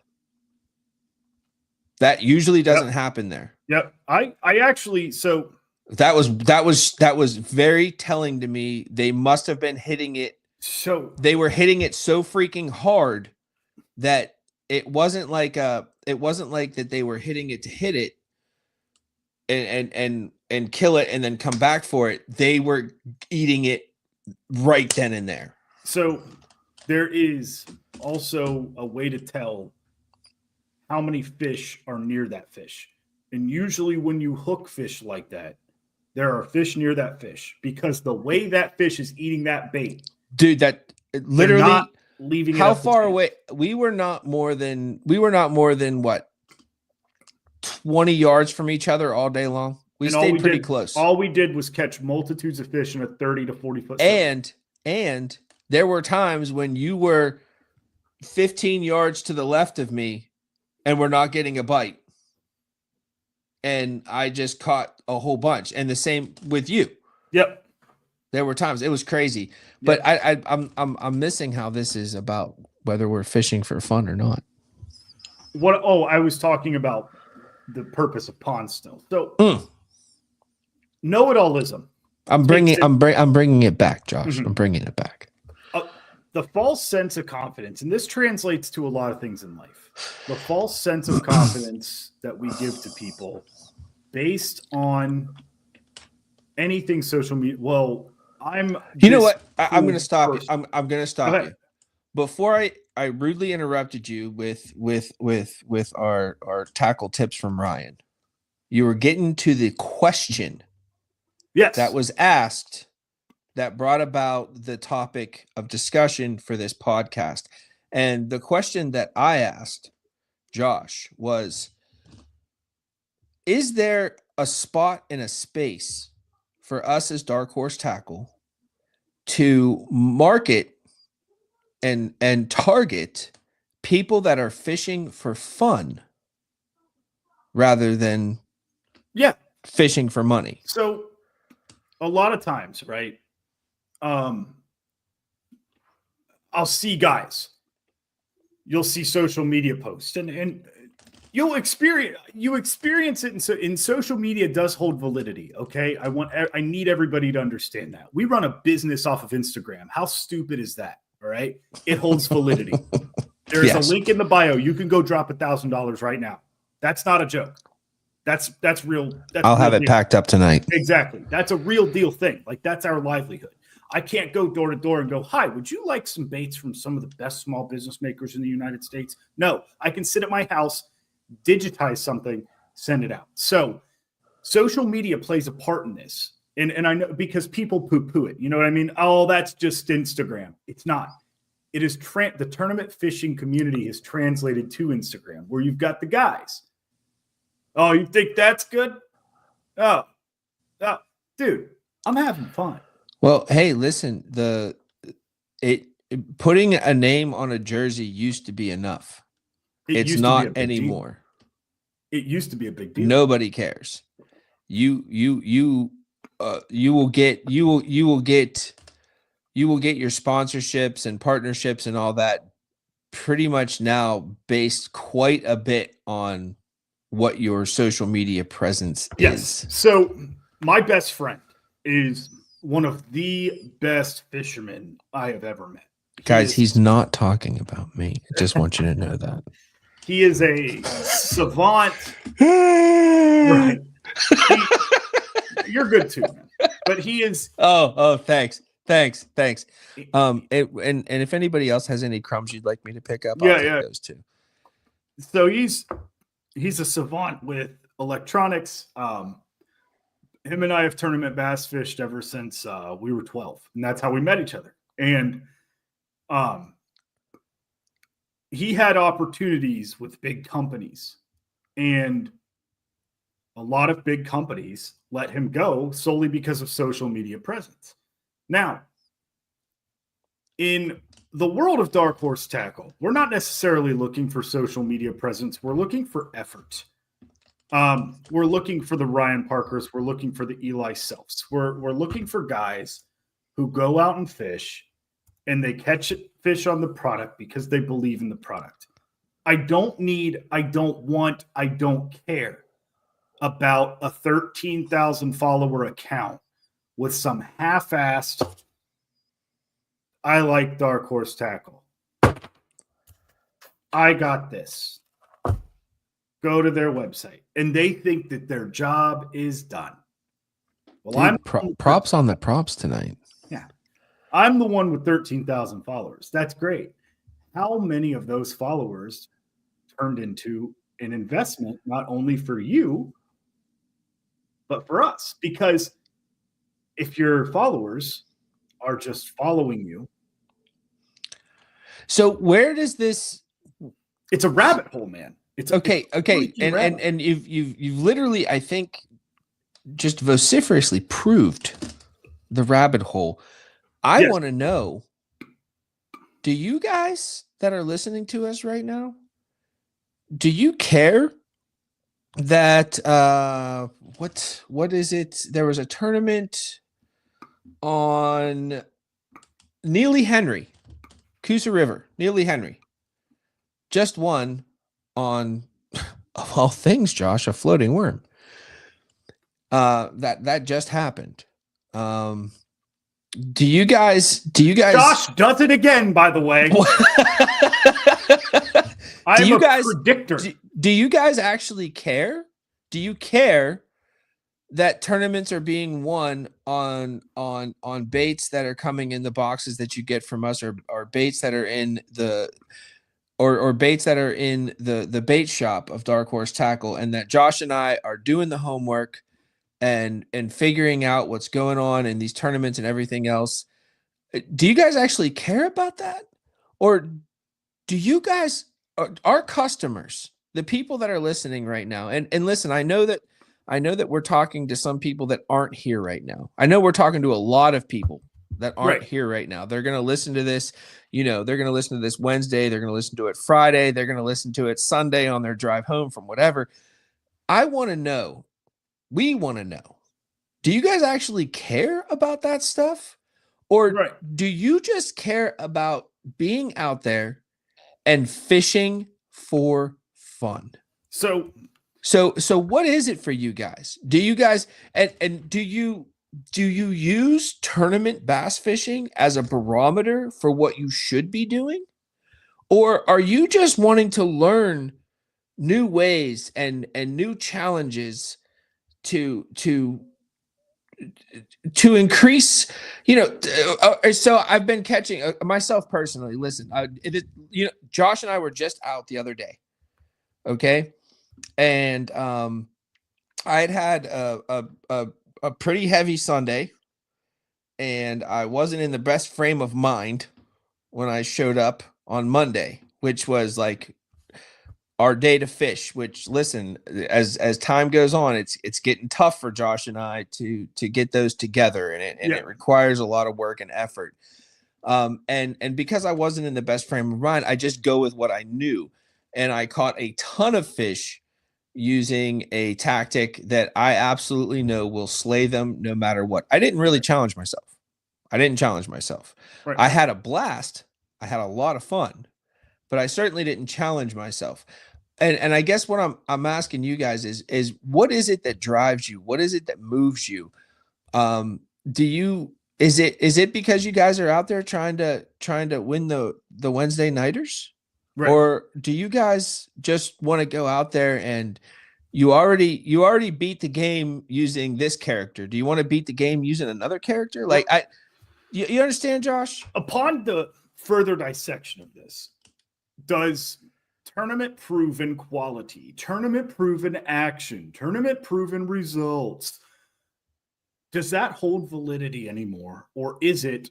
That usually doesn't happen there. Yep. I actually, so that was very telling to me. They must have been hitting it. So they were hitting it so freaking hard that it wasn't like that they were hitting it to hit it and kill it and then come back for it. They were eating it right then and there. So there is also a way to tell how many fish are near that fish. And usually when you hook fish like that, there are fish near that fish, because the way that fish is eating that bait, dude, that literally not leaving it. How far away? We were not more than what, 20 yards from each other all day long. We stayed pretty close. All we did was catch multitudes of fish in a 30 to 40 foot. And there were times when you were 15 yards to the left of me and we're not getting a bite. And I just caught a whole bunch. And the same with you. Yep. There were times it was crazy. But I'm missing how this is about whether we're fishing for fun or not. I was talking about the purpose of ponds still. So know-it-allism. I'm bringing it back, Josh. I'm bringing it back. The false sense of confidence, and this translates to a lot of things in life. The false sense of confidence that we give to people based on anything social media. Well, you know what? I'm going to stop you. I'm going to stop you. Before I rudely interrupted you with our tackle tips from Ryan. You were getting to the question that was asked that brought about the topic of discussion for this podcast. And the question that I asked Josh was, is there a spot in a space for us as Dark Horse Tackle to market and target people that are fishing for fun rather than fishing for money? So a lot of times, right? I'll see guys. You'll see social media posts, and you'll experience it. In social media does hold validity. Okay, I need everybody to understand that we run a business off of Instagram. How stupid is that? All right, it holds validity. There's a link in the bio. You can go drop $1,000 right now. That's not a joke. That's real. I'll have it packed up tonight. Exactly. That's a real deal thing. Like, that's our livelihood. I can't go door to door and go, hi, would you like some baits from some of the best small business makers in the United States? No, I can sit at my house, digitize something, send it out. So social media plays a part in this. And I know, because people poo-poo it. You know what I mean? Oh, that's just Instagram. It's not. it is the tournament fishing community is translated to Instagram, where you've got the guys. Oh, you think that's good? Oh, dude, I'm having fun. Well, hey, listen, putting a name on a jersey used to be enough. It's not anymore. It used to be a big deal. Nobody cares. You will get your sponsorships and partnerships and all that pretty much now based quite a bit on what your social media presence is. So my best friend is one of the best fishermen I have ever met. Guys, he's not talking about me. I just want you to know that. He is a savant. Right. You're good too, man. But he is. Oh, thanks. And if anybody else has any crumbs you'd like me to pick up, I'll take those too. So he's a savant with electronics. Him and I have tournament bass fished ever since we were 12, and that's how we met each other. And he had opportunities with big companies, and a lot of big companies let him go solely because of social media presence. Now, in the world of dark horse tackle, we're not necessarily looking for social media presence. We're looking for effort. We're looking for the Ryan Parkers. We're looking for the Eli Selfs. We're looking for guys who go out and fish, and they catch fish on the product because they believe in the product. I don't care about a 13,000 follower account with some half-assed, I like dark horse tackle. I got this. Go to their website, and they think that their job is done. Well, dude, props on the props tonight. Yeah. I'm the one with 13,000 followers. That's great. How many of those followers turned into an investment, not only for you, but for us? Because if your followers are just following you. So where does this? It's a rabbit hole, man. It's okay. And you've literally, I think, just vociferously proved the rabbit hole. I want to know, do you guys that are listening to us right now, do you care that what is it? There was a tournament on Neely Henry, Coosa River. Neely Henry just won on, of all things, Josh, a floating worm. That just happened. Do you guys Josh does it again, by the way. I'm a predictor. Do you guys actually care? Do you care that tournaments are being won on baits that are coming in the boxes that you get from us, or baits that are in the or baits that are in the bait shop of Dark Horse Tackle, and that Josh and I are doing the homework and figuring out what's going on in these tournaments and everything else? Do you guys actually care about that? Or do you guys, our customers, the people that are listening right now, and listen, I know that we're talking to some people that aren't here right now. I know we're talking to a lot of people that aren't here right now. They're going to listen to this, they're going to listen to this Wednesday. They're going to listen to it Friday. They're going to listen to it Sunday on their drive home from whatever. I want to know, we want to know, do you guys actually care about that stuff? Or do you just care about being out there and fishing for fun? So what is it for you guys? Do you guys, and do you use tournament bass fishing as a barometer for what you should be doing? Or are you just wanting to learn new ways and new challenges to increase, so I've been catching myself personally. Listen, Josh and I were just out the other day. Okay. And, I had a pretty heavy Sunday, and I wasn't in the best frame of mind when I showed up on Monday, which was like our day to fish. Which, listen, as time goes on, it's getting tough for Josh and I to get those together, and it requires a lot of work and effort. And because I wasn't in the best frame of mind, I just go with what I knew, and I caught a ton of fish using a tactic that I absolutely know will slay them no matter what. I didn't really challenge myself. Right. I had a blast. I had a lot of fun, but I certainly didn't challenge myself. And I guess what I'm asking you guys is what is it that drives you? What is it that moves you? Is it because you guys are out there trying to win the Wednesday nighters? Right. Or do you guys just want to go out there and you already beat the game using this character? Do you want to beat the game using another character? Like you understand, Josh? Upon the further dissection of this, does tournament proven quality, tournament proven action, tournament proven results, does that hold validity anymore? Or is it,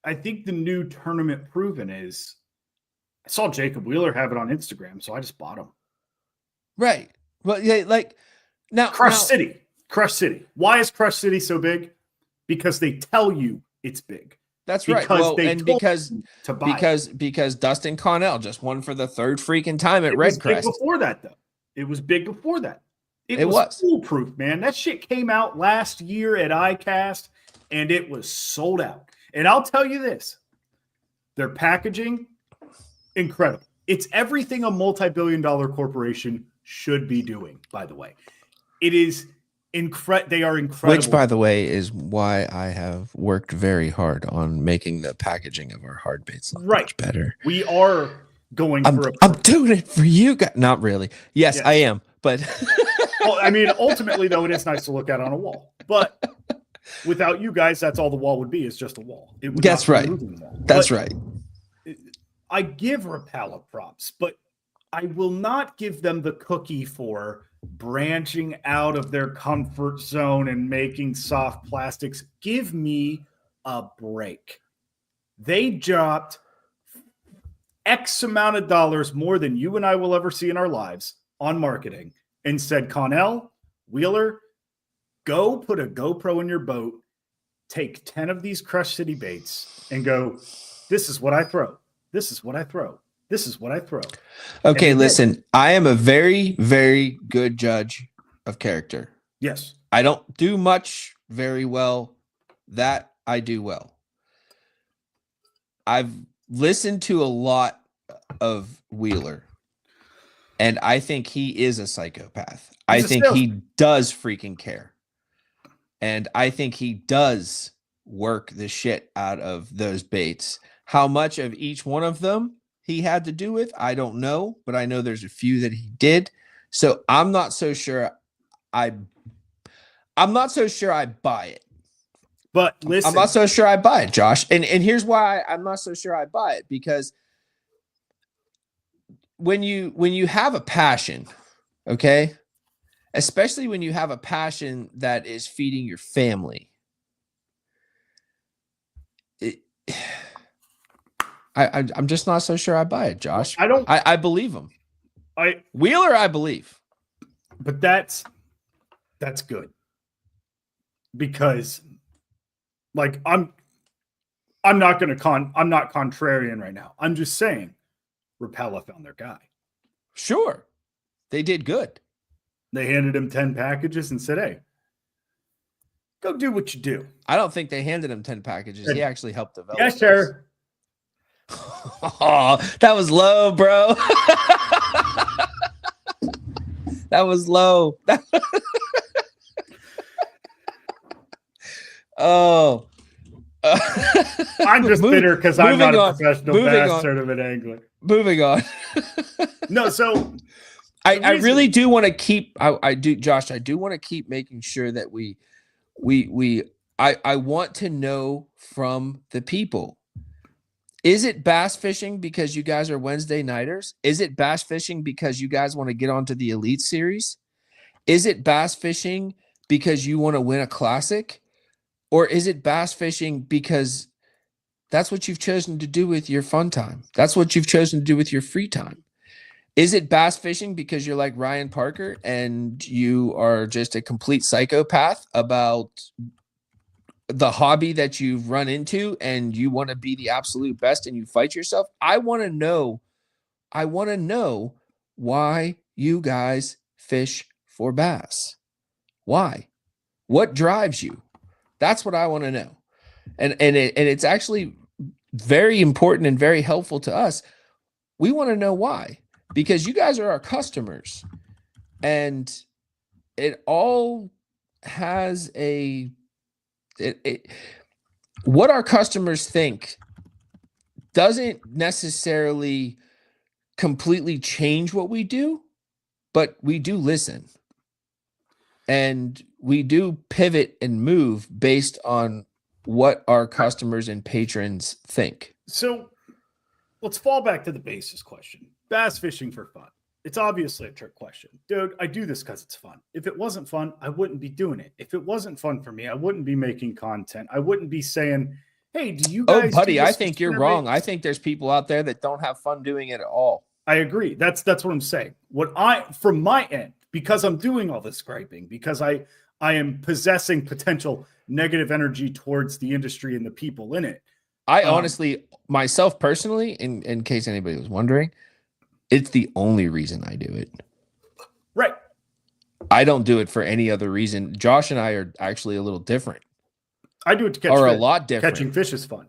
I think the new tournament proven is, I saw Jacob Wheeler have it on Instagram, so I just bought him. Right. Well, yeah, like now Crush City. Why is Crush City so big? Because they tell you it's big. That's right. Because Well, they and told because you to buy it. because Dustin Connell just won for the third freaking time at It was Redcrest. big before that, though. It was big before that. It was foolproof, man. That shit came out last year at iCast, and it was sold out. And I'll tell you this: their packaging, incredible. It's everything a multi-billion-dollar corporation should be doing. By the way, it is incredible. They are incredible. Which, by the way, is why I have worked very hard on making the packaging of our hard baits look much better. We are going I'm doing it for you guys. Not really. Yes, I am. But well, I mean, ultimately, though, it is nice to look at on a wall. But without you guys, that's all the wall would be, is just a wall. It would that's right. That's right. I give Rapala props, but I will not give them the cookie for branching out of their comfort zone and making soft plastics. Give me a break. They dropped X amount of dollars more than you and I will ever see in our lives on marketing and said, Connell, Wheeler, go put a GoPro in your boat, take 10 of these Crush City baits and go, this is what I throw. This is what I throw. This is what I throw. Okay, listen, I am a very, very good judge of character. Yes. I don't do much very well. That I do well. I've listened to a lot of Wheeler, and I think he is a psychopath. I think he does freaking care. And I think he does work the shit out of those baits. How much of each one of them he had to do with, I don't know, but I know there's a few that he did. So I'm not so sure I'm not so sure I buy it. But listen, I'm not so sure I buy it, Josh. And here's why I'm not so sure I buy it, because when you have a passion, okay, especially when you have a passion that is feeding your family, I'm just not so sure I buy it, Josh. I believe him. Wheeler, I believe. But that's good. Because like I'm not contrarian right now. I'm just saying Rapala found their guy. Sure. They did good. They handed him 10 packages and said, hey, go do what you do. I don't think they handed him 10 packages. He actually helped develop. Yes, sir. Oh, that was low, bro. That was low. Oh. I'm just bitter because I'm not a professional bass tournament angler. Moving on. No, so I really do want to keep Josh, I do want to keep making sure that I want to know from the people. Is it bass fishing because you guys are Wednesday nighters? Is it bass fishing because you guys want to get onto the Elite Series? Is it bass fishing because you want to win a classic? Or is it bass fishing because That's what you've chosen to do with your fun time. That's what you've chosen to do with your free time. Is it bass fishing because you're like Ryan Parker and you are just a complete psychopath about the hobby that you've run into and you want to be the absolute best and you fight yourself? I want to know why you guys fish for bass. Why? What drives you? That's what I want to know. And it's actually very important and very helpful to us. We want to know why, because you guys are our customers, and it all has what our customers think doesn't necessarily completely change what we do, but we do listen. And we do pivot and move based on what our customers and patrons think. So let's fall back to the basis question. Bass fishing for fun. It's obviously a trick question. Dude, I do this because it's fun. If it wasn't fun, I wouldn't be doing it. If it wasn't fun for me, I wouldn't be making content. I wouldn't be saying, hey, do you guys... Oh, buddy, I think you're wrong. I think there's people out there that don't have fun doing it at all. I agree. That's what I'm saying. From my end, because I'm doing all this griping, because I am possessing potential negative energy towards the industry and the people in it. I honestly, myself personally, in case anybody was wondering, it's the only reason I do it. Right. I don't do it for any other reason. Josh and I are actually a little different. I do it to catch fish. a lot different. Catching fish is fun.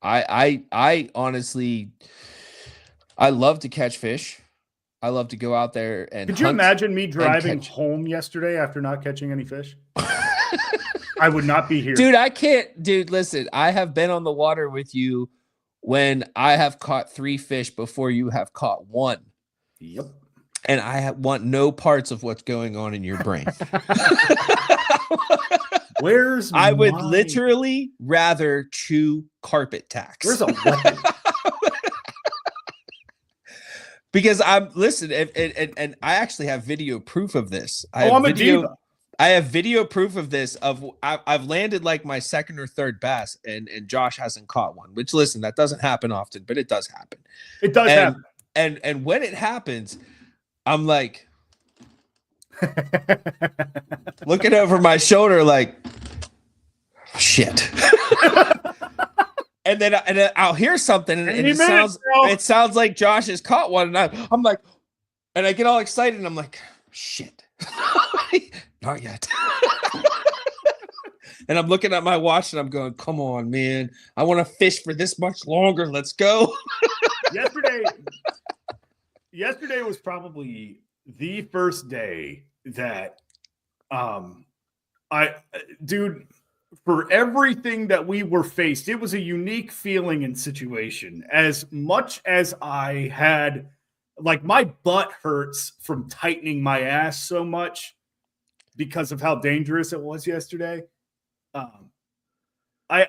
I honestly, I love to catch fish. I love to go out there and Could you imagine me driving home yesterday after not catching any fish? I would not be here. Dude, I can't. Dude, listen, I have been on the water with you when I have caught 3 fish before you have caught 1. Yep. And I want no parts of what's going on in your brain. I would literally rather chew carpet tacks. Where's a weapon? Because listen, and I actually have video proof of this. I'm a diva. I have video proof of this. I've landed like my second or third bass, and Josh hasn't caught one. Which, listen, that doesn't happen often, but it does happen. It does happen. And when it happens, I'm like looking over my shoulder, like shit. And then I'll hear something, and it sounds like Josh has caught one, and I'm like, and I get all excited, and I'm like, shit, not yet. And I'm looking at my watch, and I'm going, come on, man, I want to fish for this much longer. Let's go. Yesterday was probably the first day that, for everything that we were faced, it was a unique feeling and situation. As much as I had, like, my butt hurts from tightening my ass so much because of how dangerous it was yesterday. I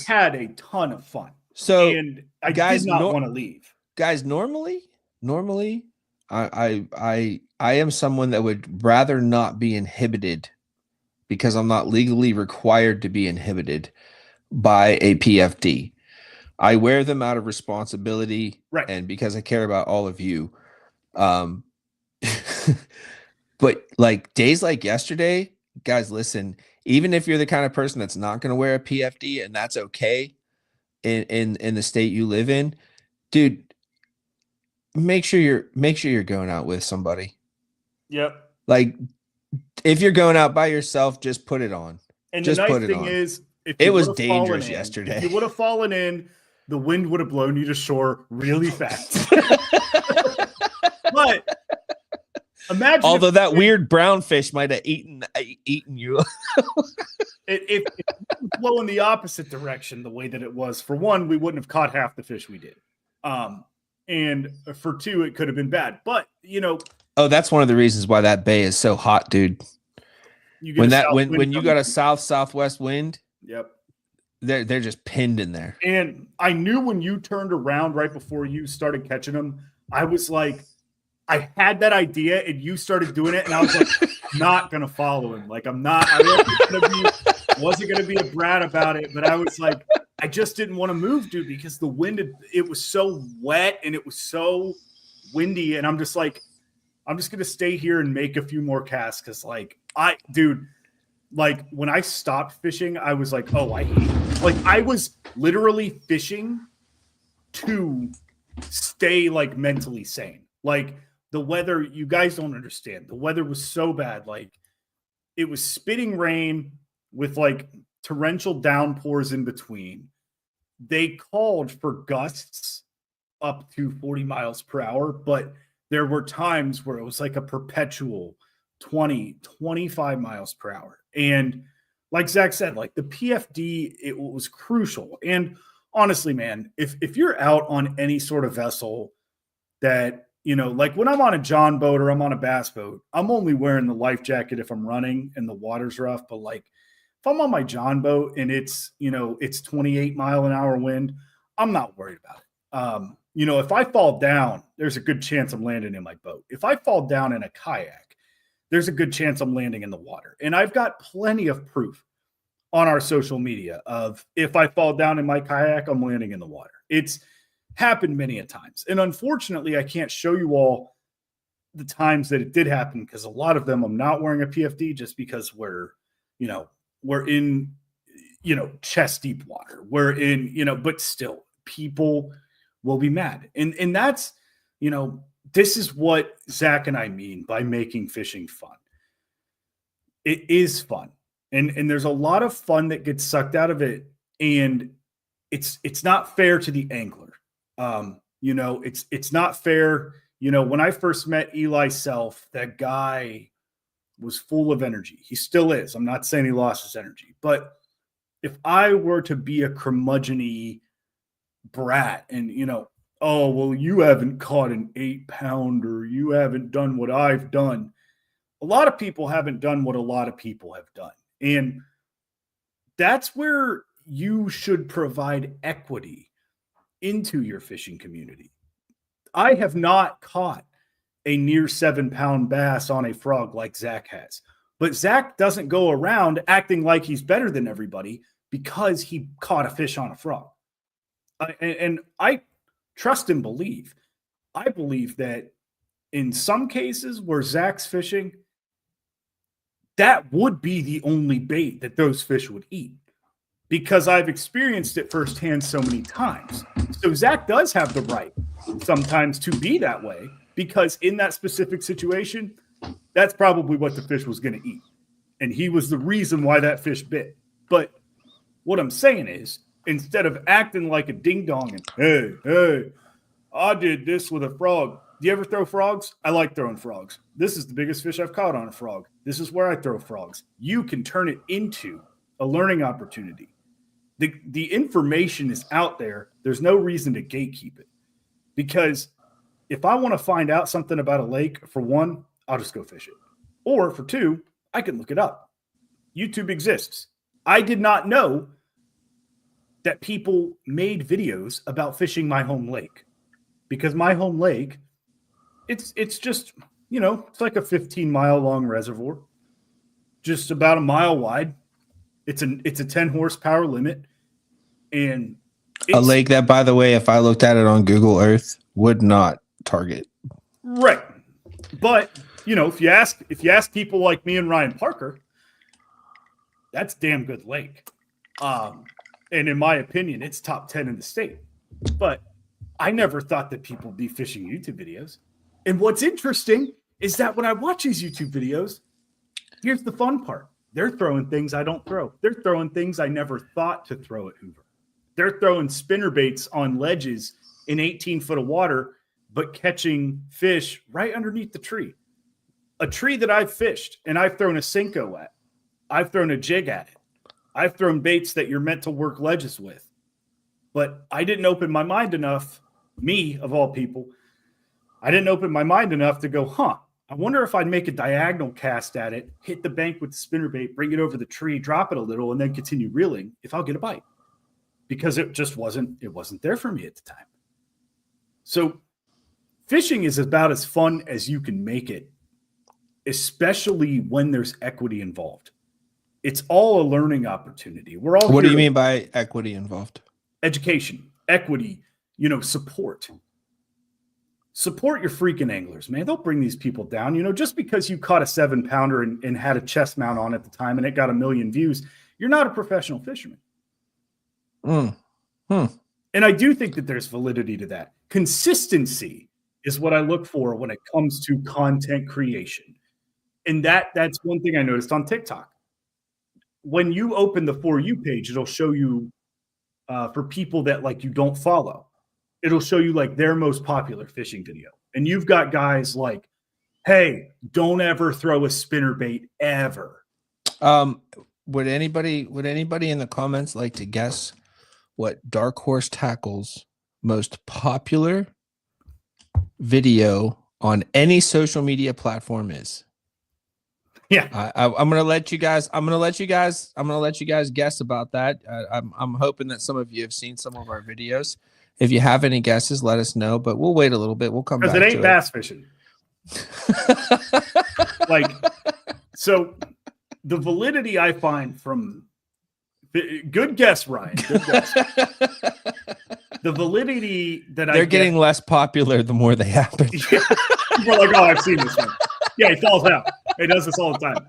had a ton of fun. So, and I did not want to leave. Guys, normally, I am someone that would rather not be inhibited, because I'm not legally required to be inhibited by a PFD. I wear them out of responsibility, right, and because I care about all of you. But like days like yesterday, guys, listen, even if you're the kind of person that's not going to wear a PFD, and that's okay in the state you live in, dude, make sure you're going out with somebody. Yep. Like, if you're going out by yourself, just put it on. And just the nice put it thing on. is, it was dangerous yesterday. If you would have fallen in, the wind would have blown you to shore really fast. But imagine, although that weird brown fish might have eaten you. If it was blowing the opposite direction, the way that it was, for one, we wouldn't have caught half the fish we did. And for two, it could have been bad. But oh, that's one of the reasons why that bay is so hot, dude. When you got a southwest wind, yep, they're just pinned in there. And I knew when you turned around right before you started catching them, I was like, I had that idea, and you started doing it, and I was like, not gonna follow him. Like, I'm not. I wasn't gonna be a brat about it, but I was like, I just didn't want to move, dude, because the wind, it was so wet and it was so windy. And I'm just like, I'm just going to stay here and make a few more casts. Cause like, dude, like when I stopped fishing, I was like, oh, I hate it. Like I was literally fishing to stay like mentally sane. Like the weather, you guys don't understand. The weather was so bad. Like it was spitting rain with like torrential downpours in between. They called for gusts up to 40 miles per hour, but there were times where it was like a perpetual 20, 25 miles per hour. And like Zach said, like the PFD, it was crucial. And honestly, man, if you're out on any sort of vessel that, you know, like when I'm on a John boat or I'm on a bass boat, I'm only wearing the life jacket if I'm running and the water's rough. But like if I'm on my John boat and it's, you know, it's 28 mile an hour wind, I'm not worried about it. You know, if I fall down, there's a good chance I'm landing in my boat. If I fall down in a kayak, there's a good chance I'm landing in the water. And I've got plenty of proof on our social media of if I fall down in my kayak, I'm landing in the water. It's happened many a times. And unfortunately, I can't show you all the times that it did happen because a lot of them I'm not wearing a PFD just because we're in, you know, chest deep water. We're in, you know, but still people will be mad. And that's, you know, this is what Zach and I mean by making fishing fun. It is fun. And there's a lot of fun that gets sucked out of it. And it's not fair to the angler. You know, it's not fair. You know, when I first met Eli Self, that guy was full of energy. He still is. I'm not saying he lost his energy, but if I were to be a curmudgeon-y brat and, you know, oh, well, you haven't caught an 8-pounder. You haven't done what I've done. A lot of people haven't done what a lot of people have done. And that's where you should provide equity into your fishing community. I have not caught a near 7-pound bass on a frog like Zach has. But Zach doesn't go around acting like he's better than everybody because he caught a fish on a frog. And I trust and believe. I believe that in some cases where Zach's fishing, that would be the only bait that those fish would eat because I've experienced it firsthand so many times. So Zach does have the right sometimes to be that way because in that specific situation, that's probably what the fish was going to eat. And he was the reason why that fish bit. But what I'm saying is, instead of acting like a ding-dong and, hey, I did this with a frog. Do you ever throw frogs? I like throwing frogs. This is the biggest fish I've caught on a frog. This is where I throw frogs. You can turn it into a learning opportunity. The information is out there. There's no reason to gatekeep it. Because if I want to find out something about a lake, for one, I'll just go fish it. Or for two, I can look it up. YouTube exists. I did not know that people made videos about fishing my home lake because my home lake, it's just, you know, it's like a 15-mile long reservoir, just about a mile wide. It's a 10 horsepower limit. And a lake that, by the way, if I looked at it on Google Earth, would not target. Right. But, you know, if you ask people like me and Ryan Parker, that's a damn good lake. And in my opinion, it's top 10 in the state. But I never thought that people would be fishing YouTube videos. And what's interesting is that when I watch these YouTube videos, here's the fun part. They're throwing things I don't throw. They're throwing things I never thought to throw at Hoover. They're throwing spinner baits on ledges in 18 foot of water, but catching fish right underneath the tree. A tree that I've fished and I've thrown a Senko at. I've thrown a jig at it. I've thrown baits that you're meant to work ledges with. But I didn't open my mind enough, me of all people, I didn't open my mind enough to go, I wonder if I'd make a diagonal cast at it, hit the bank with the spinnerbait, bring it over the tree, drop it a little, and then continue reeling if I'll get a bite. Because it just wasn't there for me at the time. So fishing is about as fun as you can make it, especially when there's equity involved. It's all a learning opportunity. What do you mean by equity involved? education, equity, support. Support your freaking anglers, man. Don't bring these people down. Just because you caught a 7-pounder and had a chest mount on at the time and it got 1 million views, you're not a professional fisherman. And I do think that there's validity to that. Consistency is what I look for when it comes to content creation. And that's one thing I noticed on TikTok. When you open the For You page, it'll show you for people that like you don't follow. It'll show you like their most popular fishing video. And you've got guys like, hey, don't ever throw a spinnerbait ever. Would anybody in the comments like to guess what Dark Horse Tackle's most popular video on any social media platform is? Yeah, I'm gonna let you guys. I'm gonna let you guys guess about that. I'm hoping that some of you have seen some of our videos. If you have any guesses, let us know. But we'll wait a little bit. We'll come back. Because it ain't bass fishing. So the validity I find from good guess, Ryan. Good guess. The validity that they're getting less popular the more they happen. Yeah. People are like, oh, I've seen this one. Yeah, he falls out. He does this all the time.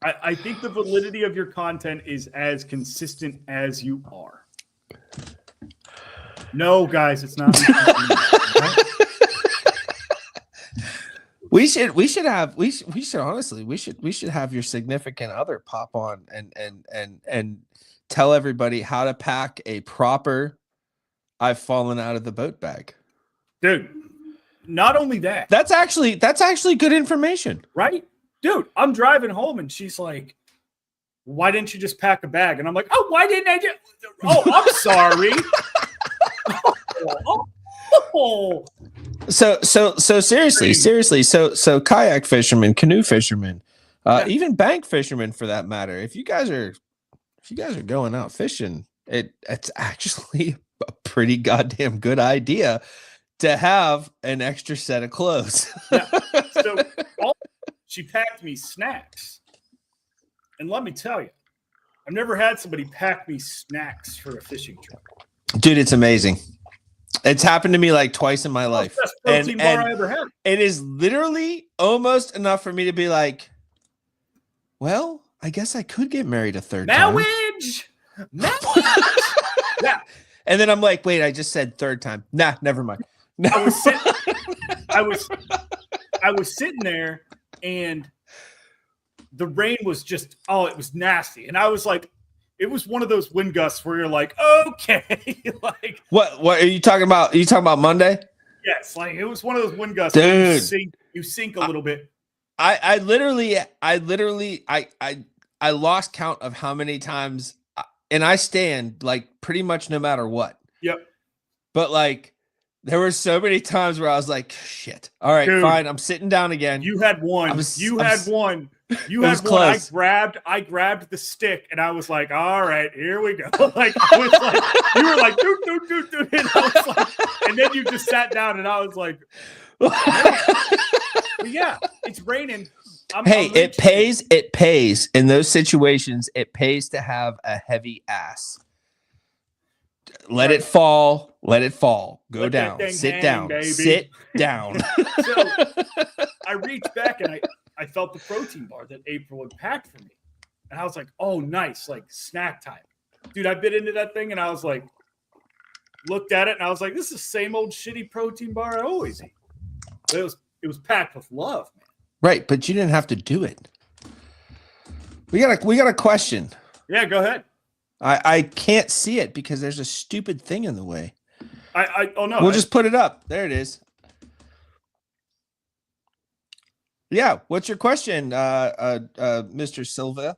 I think the validity of your content is as consistent as you are. No, guys, it's not. We should have your significant other pop on and tell everybody how to pack a proper I've fallen out of the boat bag. Dude, not only that. That's actually good information. Right? Dude, I'm driving home and she's like, why didn't you just pack a bag? And I'm like, oh, why didn't I just? Oh, I'm sorry. So seriously. So kayak fishermen, canoe fishermen, even bank fishermen for that matter. If you guys are going out fishing, it's actually a pretty goddamn good idea to have an extra set of clothes. Yeah. So she packed me snacks. And let me tell you, I've never had somebody pack me snacks for a fishing trip. Dude, it's amazing. It's happened to me like twice in my life. Best protein bar I ever had. It is literally almost enough for me to be like, well, I guess I could get married a third time. Marriage. Yeah. And then I'm like, wait, I just said third time. Nah, never mind. No. I was sitting there and the rain was just, it was nasty. And I was like, it was one of those wind gusts where you're like, okay. Like what are you talking about? Are you talking about Monday? Yes, like it was one of those wind gusts. Dude, you sink a little bit. I literally lost count of how many times, and I stand like pretty much no matter what. Yep. But like there were so many times where I was like, shit. All right, dude, fine. I'm sitting down again. You had one. You had one. Close. I grabbed the stick and I was like, all right, here we go. Like I was like, you were like, dude. And I was like, and then you just sat down and I was like, yeah, it's raining. It pays in those situations. It pays to have a heavy ass. Let it fall. Go down. Sit down. Baby. Sit down. So I reached back and I felt the protein bar that April had packed for me. And I was like, oh, nice, like snack time. Dude, I bit into that thing and I was like, looked at it and I was like, this is the same old shitty protein bar I always eat. But it was packed with love, man. Right, but you didn't have to do it. We got a question. Yeah, go ahead. I can't see it because there's a stupid thing in the way. We'll just put it up. There it is. Yeah, what's your question, Mr. Silva?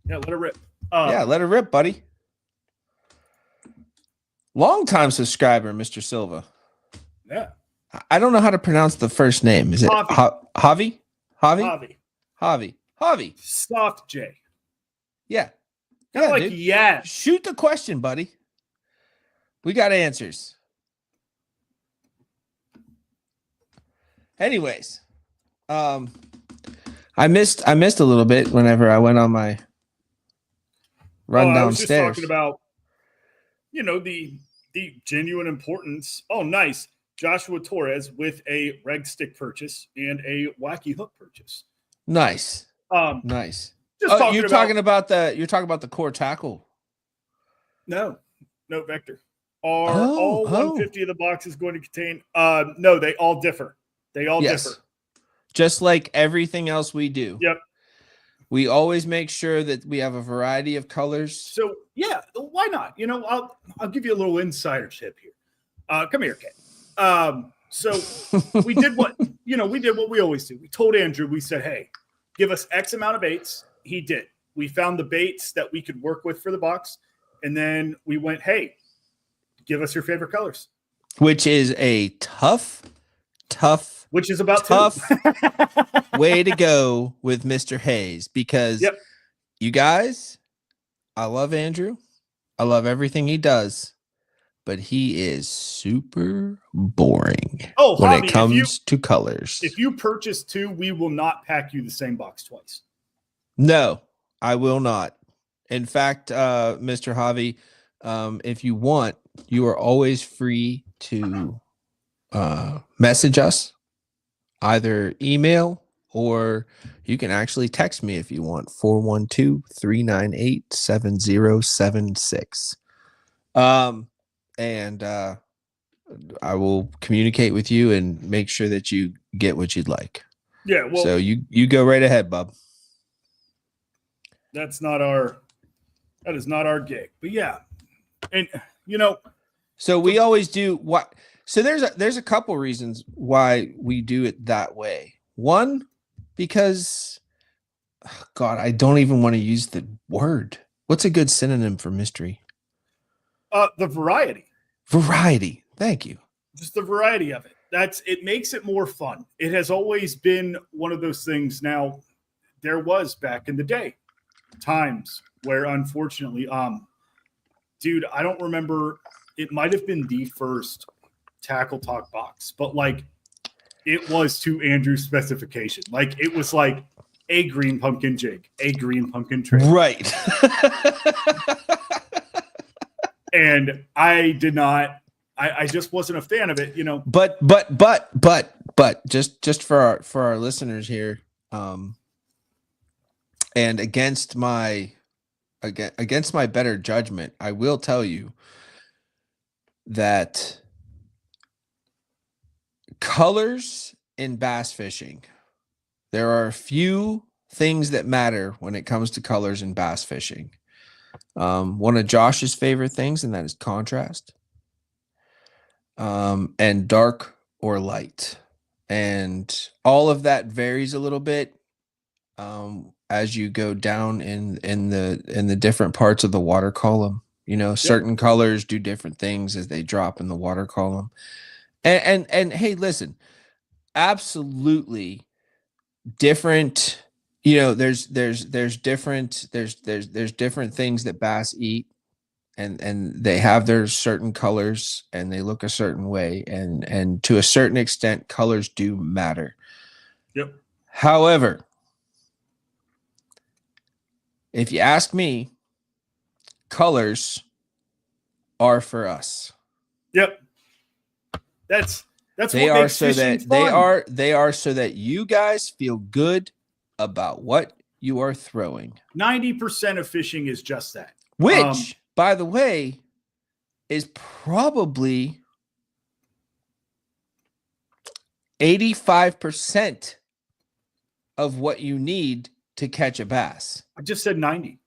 Yeah, let it rip. Let it rip, buddy. Long-time subscriber, Mr. Silva. Yeah. I don't know how to pronounce the first name. Is it Javi? Javi. Soft J. Yeah. Kind of like, dude. Yeah. Shoot the question, buddy. We got answers. Anyways, I I missed a little bit whenever I went on my run I was just downstairs. talking about, the genuine importance. Oh, nice. Joshua Torres with a reg stick purchase and a wacky hook purchase. Nice. Nice. Just you're talking about the core tackle. No Vector. Are all 150 of the boxes going to contain? No, they all differ. They all differ. Just like everything else we do. Yep. We always make sure that we have a variety of colors. So yeah, why not? I'll give you a little insider tip here. Come here, Kate. So we did what we always do. We told Andrew, we said, hey, give us X amount of baits. He did. We found the baits that we could work with for the box. And then we went, hey, give us your favorite colors. Which is a tough which is about tough way to go with Mr. Hayes, because you guys, I love Andrew. I love everything he does, but he is super boring when it comes to colors. If you purchase 2, we will not pack you the same box twice. No, I will not. In fact, Mr. Javi, if you want, you are always free to message us, either email, or you can actually text me if you want, 412-398-7076. And I will communicate with you and make sure that you get what you'd like. Yeah, well, so you go right ahead, bub. That is not our gig. But yeah. And so we always do what. So there's a couple reasons why we do it that way. One, because God, I don't even want to use the word. What's a good synonym for mystery? The variety. Variety. Thank you. Just the variety of it. It makes it more fun. It has always been one of those things. Now, there was back in the day times where, unfortunately, dude, I don't remember. It might have been the first Tackle Talk box, but it was to Andrew's specification. It was like a green pumpkin jig, a green pumpkin tray. Right. And I did not. I just wasn't a fan of it, But just for our listeners here, and against my better judgment, I will tell you that colors in bass fishing, there are a few things that matter when it comes to colors in bass fishing. One of Josh's favorite things, and that is contrast, and dark or light, and all of that varies a little bit as you go down in the different parts of the water column. Certain colors do different things as they drop in the water column. And hey, listen, absolutely different. There's different things that bass eat, and they have their certain colors and they look a certain way, and to a certain extent, colors do matter. Yep. However, if you ask me, colors are for us. Yep. That's they what are makes so fishing that fun. they are so that you guys feel good about what you are throwing. 90% of fishing is just that. Which, by the way, is probably 85% of what you need to catch a bass. I just said 90.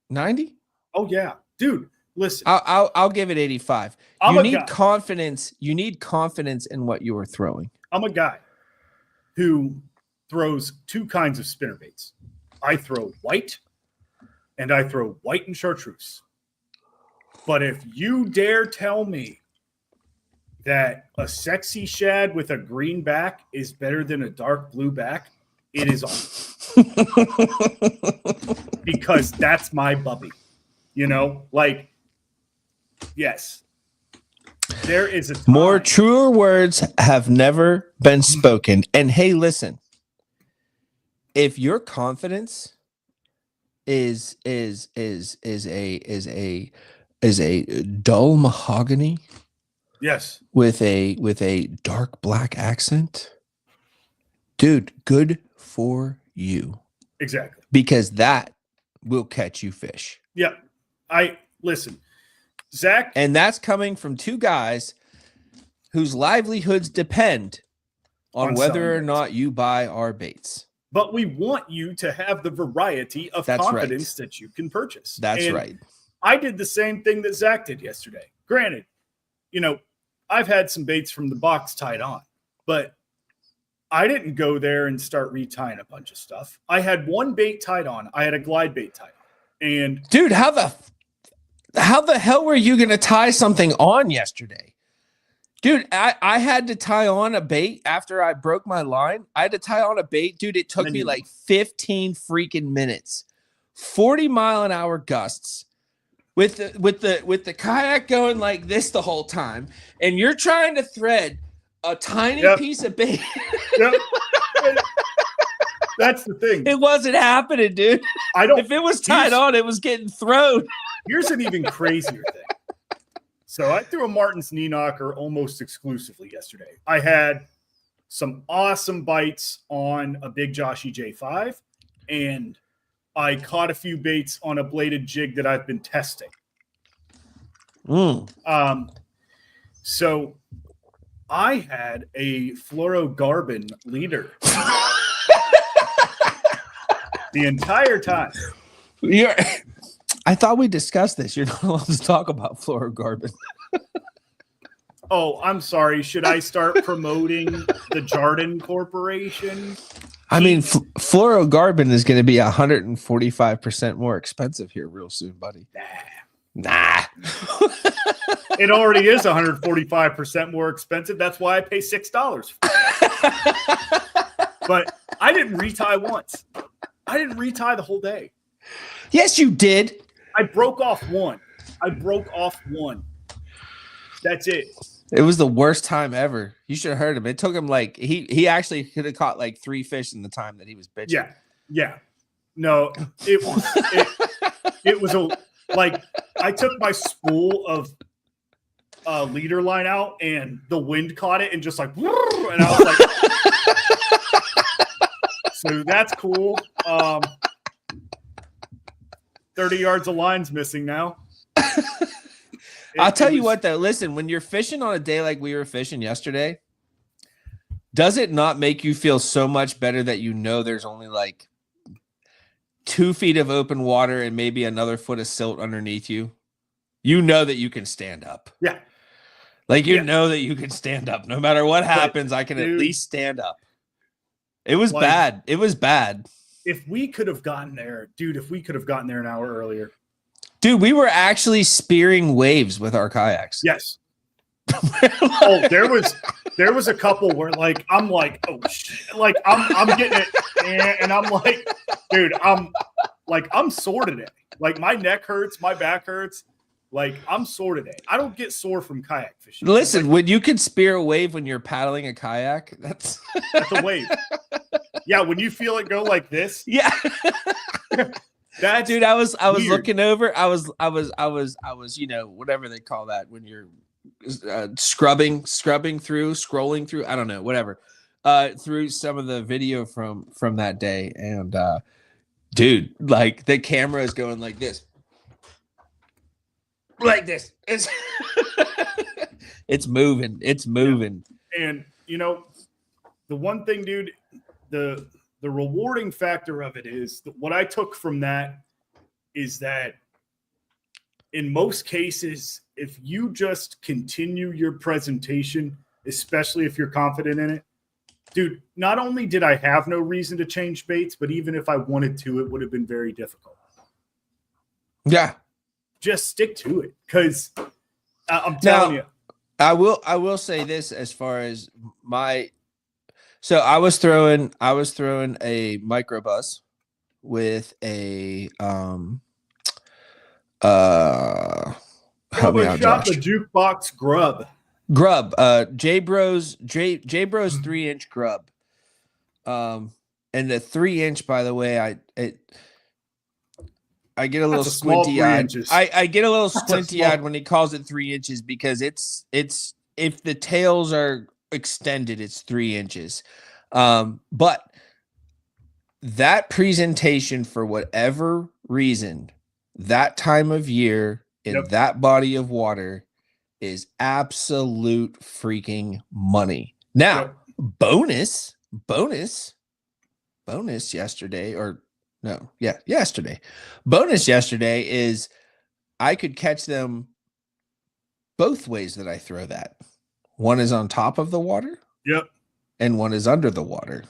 90? Oh yeah, dude. Listen, I'll give it 85. You need confidence. You need confidence in what you are throwing. I'm a guy who throws 2 kinds of spinnerbaits. I throw white, and I throw white and chartreuse. But if you dare tell me that a sexy shad with a green back is better than a dark blue back, it is on. Because that's my bubby. Yes. There is a time. More truer words have never been spoken. And hey, listen, if your confidence is a dull mahogany, Yes. with a dark black accent, dude, good for you. Exactly. Because that will catch you fish. Yeah. Listen, Zach. And that's coming from two guys whose livelihoods depend on whether or not you buy our baits. But we want you to have the variety of confidence that you can purchase. That's right. I did the same thing that Zach did yesterday. Granted, I've had some baits from the box tied on, but I didn't go there and start retying a bunch of stuff. I had one bait tied on. I had a glide bait tied on. And dude, how the hell were you going to tie something on yesterday? Dude, I had to tie on a bait after I broke my line. I had to tie on a bait. Dude, it took me like 15 freaking minutes. 40-mile-an-hour gusts with the kayak going like this the whole time. And you're trying to thread a tiny piece of bait. Yep. That's the thing. It wasn't happening, dude. If it was tied on, it was getting thrown. Here's an even crazier thing. So I threw a Martin's knee knocker almost exclusively yesterday. I had some awesome bites on a big Joshy J5, and I caught a few baits on a bladed jig that I've been testing. So I had a fluorocarbon leader the entire time. I thought we discussed this. You're not allowed to talk about fluorocarbon. Oh, I'm sorry. Should I start promoting the Jardin Corporation? I mean, fluorocarbon is going to be 145% more expensive here real soon, buddy. Nah. It already is 145% more expensive. That's why I pay $6. But I didn't retie once. I didn't retie the whole day. Yes, you did. I broke off one. That's it. It was the worst time ever. You should have heard him. It took him like he actually could have caught like 3 fish in the time that he was bitching. Yeah. No, it was I took my spool of leader line out and the wind caught it and just like, and I was like, so that's cool. 30 yards of line's missing now. I'll tell you what, though. Listen, when you're fishing on a day like we were fishing yesterday, does it not make you feel so much better that there's only like 2 feet of open water and maybe another foot of silt underneath you? You know that you can stand up. Yeah. Like, know that you can stand up. No matter what happens, I can at least stand up. It was bad. It was bad. If we could have gotten there, an hour earlier. Dude, we were actually spearing waves with our kayaks. Yes. There was a couple where like I'm like, oh shit, like I'm getting it, and I'm like, dude, I'm sore today. Like my neck hurts, my back hurts. Like I'm sore today. I don't get sore from kayak fishing. Listen, when you can spear a wave when you're paddling a kayak, that's a wave. Yeah, when you feel it go like this. Yeah. That's dude, I was weird. looking over. I was, whatever they call that when you're scrolling through, I don't know, whatever. Through some of the video from that day. And dude, like the camera is going like this. Like this. It's moving. It's moving. And the one thing, dude, the rewarding factor of it is that what I took from that is that in most cases, if you just continue your presentation, especially if you're confident in it, dude, not only did I have no reason to change baits, but even if I wanted to, it would have been very difficult. Yeah. Just stick to it. Because I'm telling you. I will say this as far as so I was throwing a microbus with a help me out, Josh. The jukebox grub. J Bros 3-inch grub. And the 3-inch, by the way, I get a little That's a small squinty 3 eyed. inches. I get a little That's a squinty eyed small- when he calls it 3 inches because it's if the tails are extended, it's 3 inches. But that presentation, for whatever reason, that time of year in Yep. that body of water is absolute freaking money. Now, Yep. bonus yesterday, yesterday. Bonus yesterday is I could catch them both ways that I throw that. One is on top of the water. Yep. And one is under the water.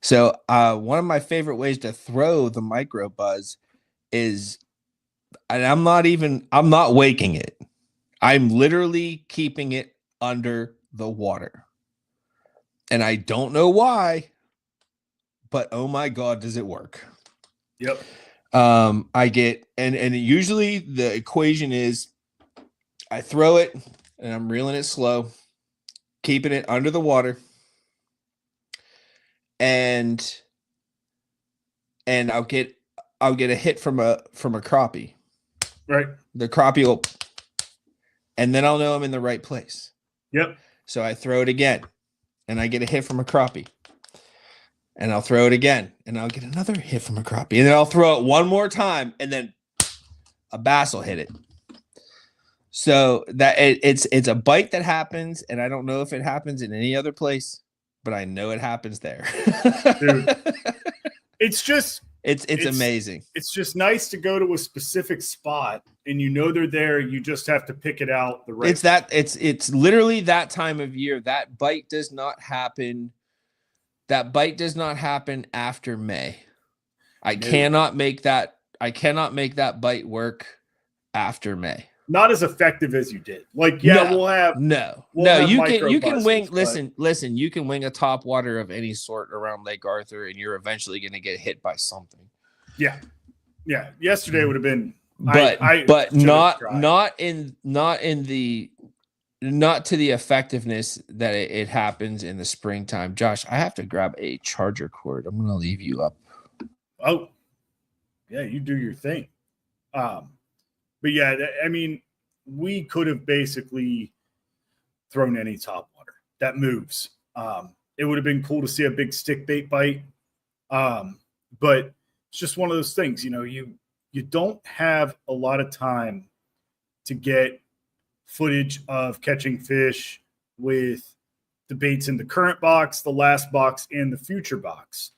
So one of my favorite ways to throw the micro buzz is, and I'm not waking it. I'm literally keeping it under the water. And I don't know why, but oh my God, does it work? Yep. I get, and usually the equation is I throw it and I'm reeling it slow, keeping it under the water. And I'll get a hit from a crappie. Right. The crappie will, and then I'll know I'm in the right place. Yep. So I throw it again, and I get a hit from a crappie. And I'll throw it again, and I'll get another hit from a crappie. And then I'll throw it one more time, and then a bass will hit it. So that it's a bite that happens, and I don't know if it happens in any other place, but I know it happens there. Dude, it's just it's amazing. It's just nice to go to a specific spot and you know they're there. You just have to pick it out the right. It's literally that time of year. That bite does not happen. That bite does not happen after May. I cannot make that bite work after May. Not as effective as you did. Like, yeah, we'll have you can wing. Buzzes, Listen, you can wing a top water of any sort around Lake Arthur, and you're eventually going to get hit by something. Yeah. Yesterday would have been, but not to the effectiveness that it happens in the springtime. Josh, I have to grab a charger cord. I'm going to leave you up. Oh, yeah, you do your thing. But yeah, I mean, we could have basically thrown any top water that moves. It would have been cool to see a big stick bait bite. But it's just one of those things, you don't have a lot of time to get footage of catching fish with the baits in the current box, the last box, and the future box.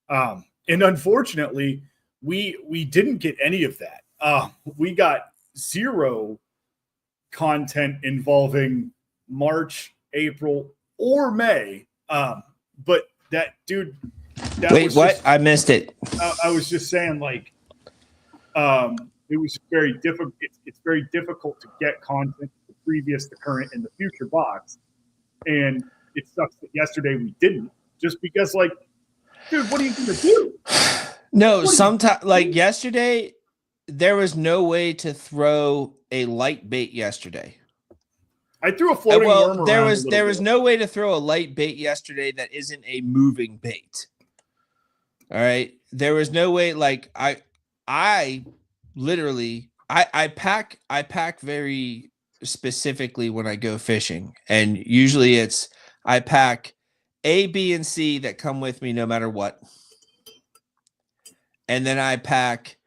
And unfortunately, we didn't get any of that. We got zero content involving March, April, or May. But that dude. Wait, what? I missed it. I was just saying, like, it was very difficult. It's very difficult to get content, the previous, the current, and the future box. And it sucks that yesterday we didn't, just because, like, dude, what are you going to do? No, sometimes, like yesterday, there was no way to throw a light bait yesterday. I threw a floating worm around. There was no way to throw a light bait yesterday that isn't a moving bait. All right. There was no way. Like I literally pack very specifically when I go fishing, and usually I pack A, B, and C that come with me no matter what. And then I pack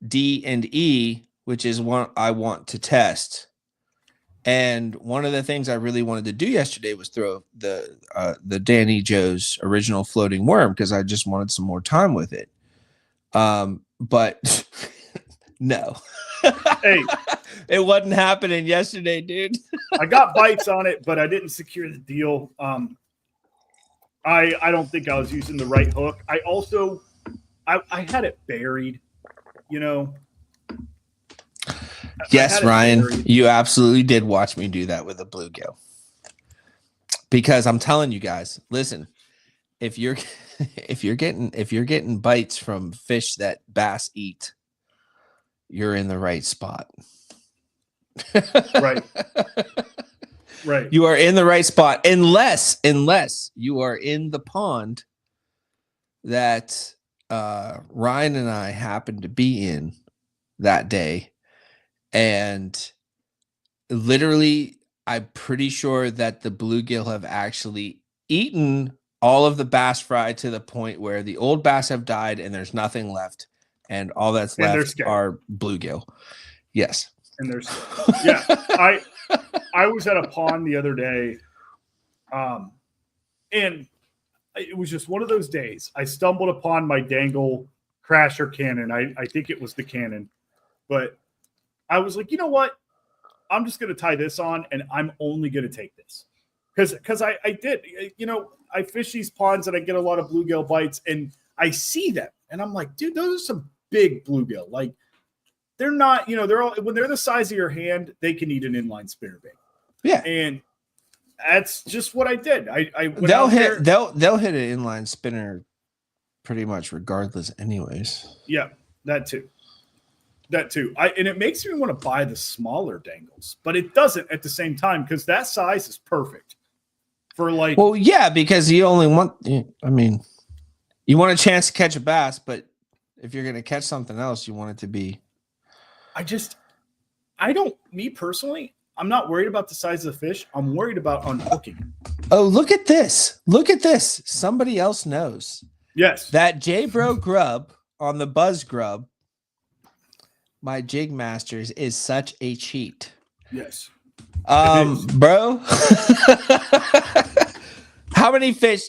D and E, which is what I want to test. And one of the things I really wanted to do yesterday was throw the Danny Joe's original floating worm because I just wanted some more time with it. But no, hey, it wasn't happening yesterday, dude. I got bites on it, but I didn't secure the deal. I don't think I was using the right hook. I also I had it buried, Yes, Ryan, you absolutely did watch me do that with a bluegill. Because I'm telling you guys, listen, if you're getting bites from fish that bass eat, you're in the right spot. Right. Right. You are in the right spot unless you are in the pond that Ryan and I happened to be in that day, and literally, I'm pretty sure that the bluegill have actually eaten all of the bass fry to the point where the old bass have died and there's nothing left, and all that's And they're left scared. are bluegill. Yes. And there's yeah. I was at a pond the other day, and it was just one of those days. I stumbled upon my dangle crasher cannon. I think it was the cannon, but I was like, you know what? I'm just going to tie this on, and I'm only going to take this because I did. You know, I fish these ponds and I get a lot of bluegill bites, and I see them, and I'm like, dude, those are some big bluegill. Like, they're not, you know, they're all, when they're the size of your hand, they can eat an inline spinnerbait. Yeah, and that's just what I did. I went they'll out hit there. they'll hit an inline spinner pretty much regardless, anyways. Yeah, that too. And it makes me want to buy the smaller dangles, but it doesn't at the same time because that size is perfect for like. Well, yeah, because you only want. I mean, you want a chance to catch a bass, but if you're going to catch something else, you want it to be. Me personally, I'm not worried about the size of the fish. I'm worried about unhooking. Oh, look at this. Look at this. Somebody else knows. Yes. That J-Bro grub on the Buzz Grub, my Jig Masters, is such a cheat. Yes. Bro. How many fish?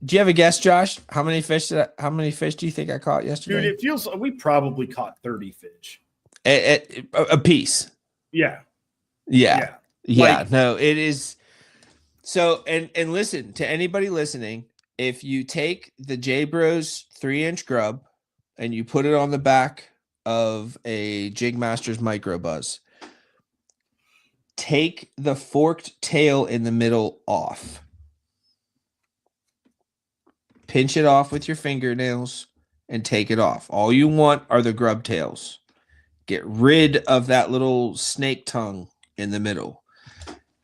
Do you have a guess, Josh? How many fish do you think I caught yesterday? Dude, it feels we probably caught 30 fish. A piece. Yeah. Yeah. Like, No, it is. So, and listen to anybody listening. If you take the J Bros 3-inch grub and you put it on the back of a Jig Masters Micro Buzz, take the forked tail in the middle off. Pinch it off with your fingernails and take it off. All you want are the grub tails. Get rid of that little snake tongue in the middle.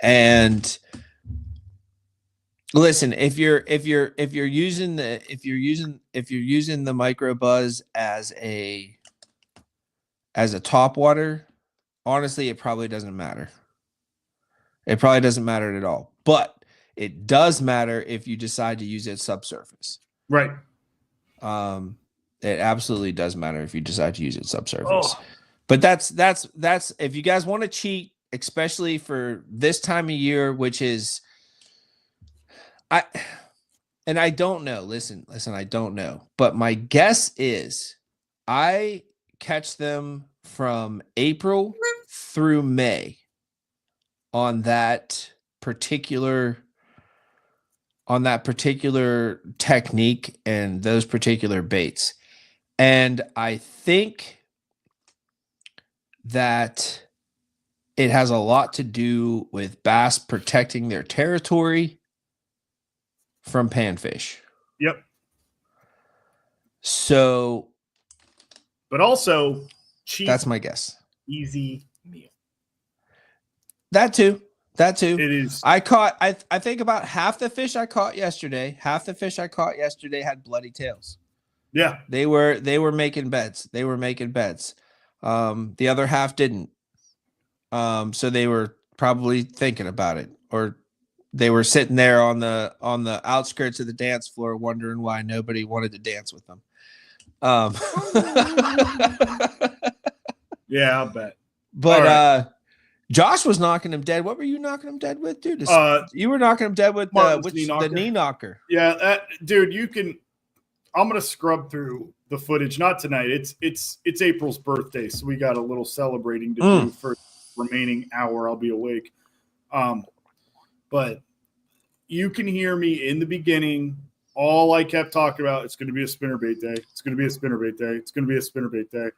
And listen, if you're using the Micro Buzz as a top water, honestly, it probably doesn't matter. It probably doesn't matter at all. But it does matter if you decide to use it subsurface. right. It absolutely does matter if you decide to use it subsurface. Oh. But that's if you guys want to cheat, especially for this time of year, which is I don't know. Listen, I don't know. But my guess is I catch them from April through May on that particular technique and those particular baits. And I think that it has a lot to do with bass protecting their territory from panfish. Yep. So, but also cheap. That's my guess. Easy meal. That too. It is. I caught. I think about half the fish I caught yesterday. Half the fish I caught yesterday had bloody tails. Yeah. They were making beds. The other half didn't. So they were probably thinking about it, or they were sitting there on the outskirts of the dance floor wondering why nobody wanted to dance with them. Yeah, I'll bet. But right. Josh was knocking him dead. What were you knocking him dead with, dude? You were knocking him dead with the knee knocker. Yeah, dude, you can. I'm gonna scrub through the footage. Not tonight. It's April's birthday, so we got a little celebrating to do for the remaining hour. I'll be awake. But you can hear me in the beginning. All I kept talking about, it's going to be a spinnerbait day. It's going to be a spinnerbait day. It's going to be a spinnerbait day.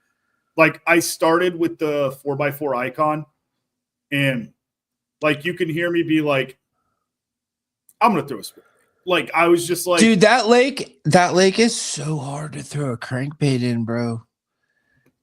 Like, I started with the 4x4 icon, and like you can hear me be like, I'm going to throw a spinnerbait. Like, I was just like, dude, that lake is so hard to throw a crankbait in, bro.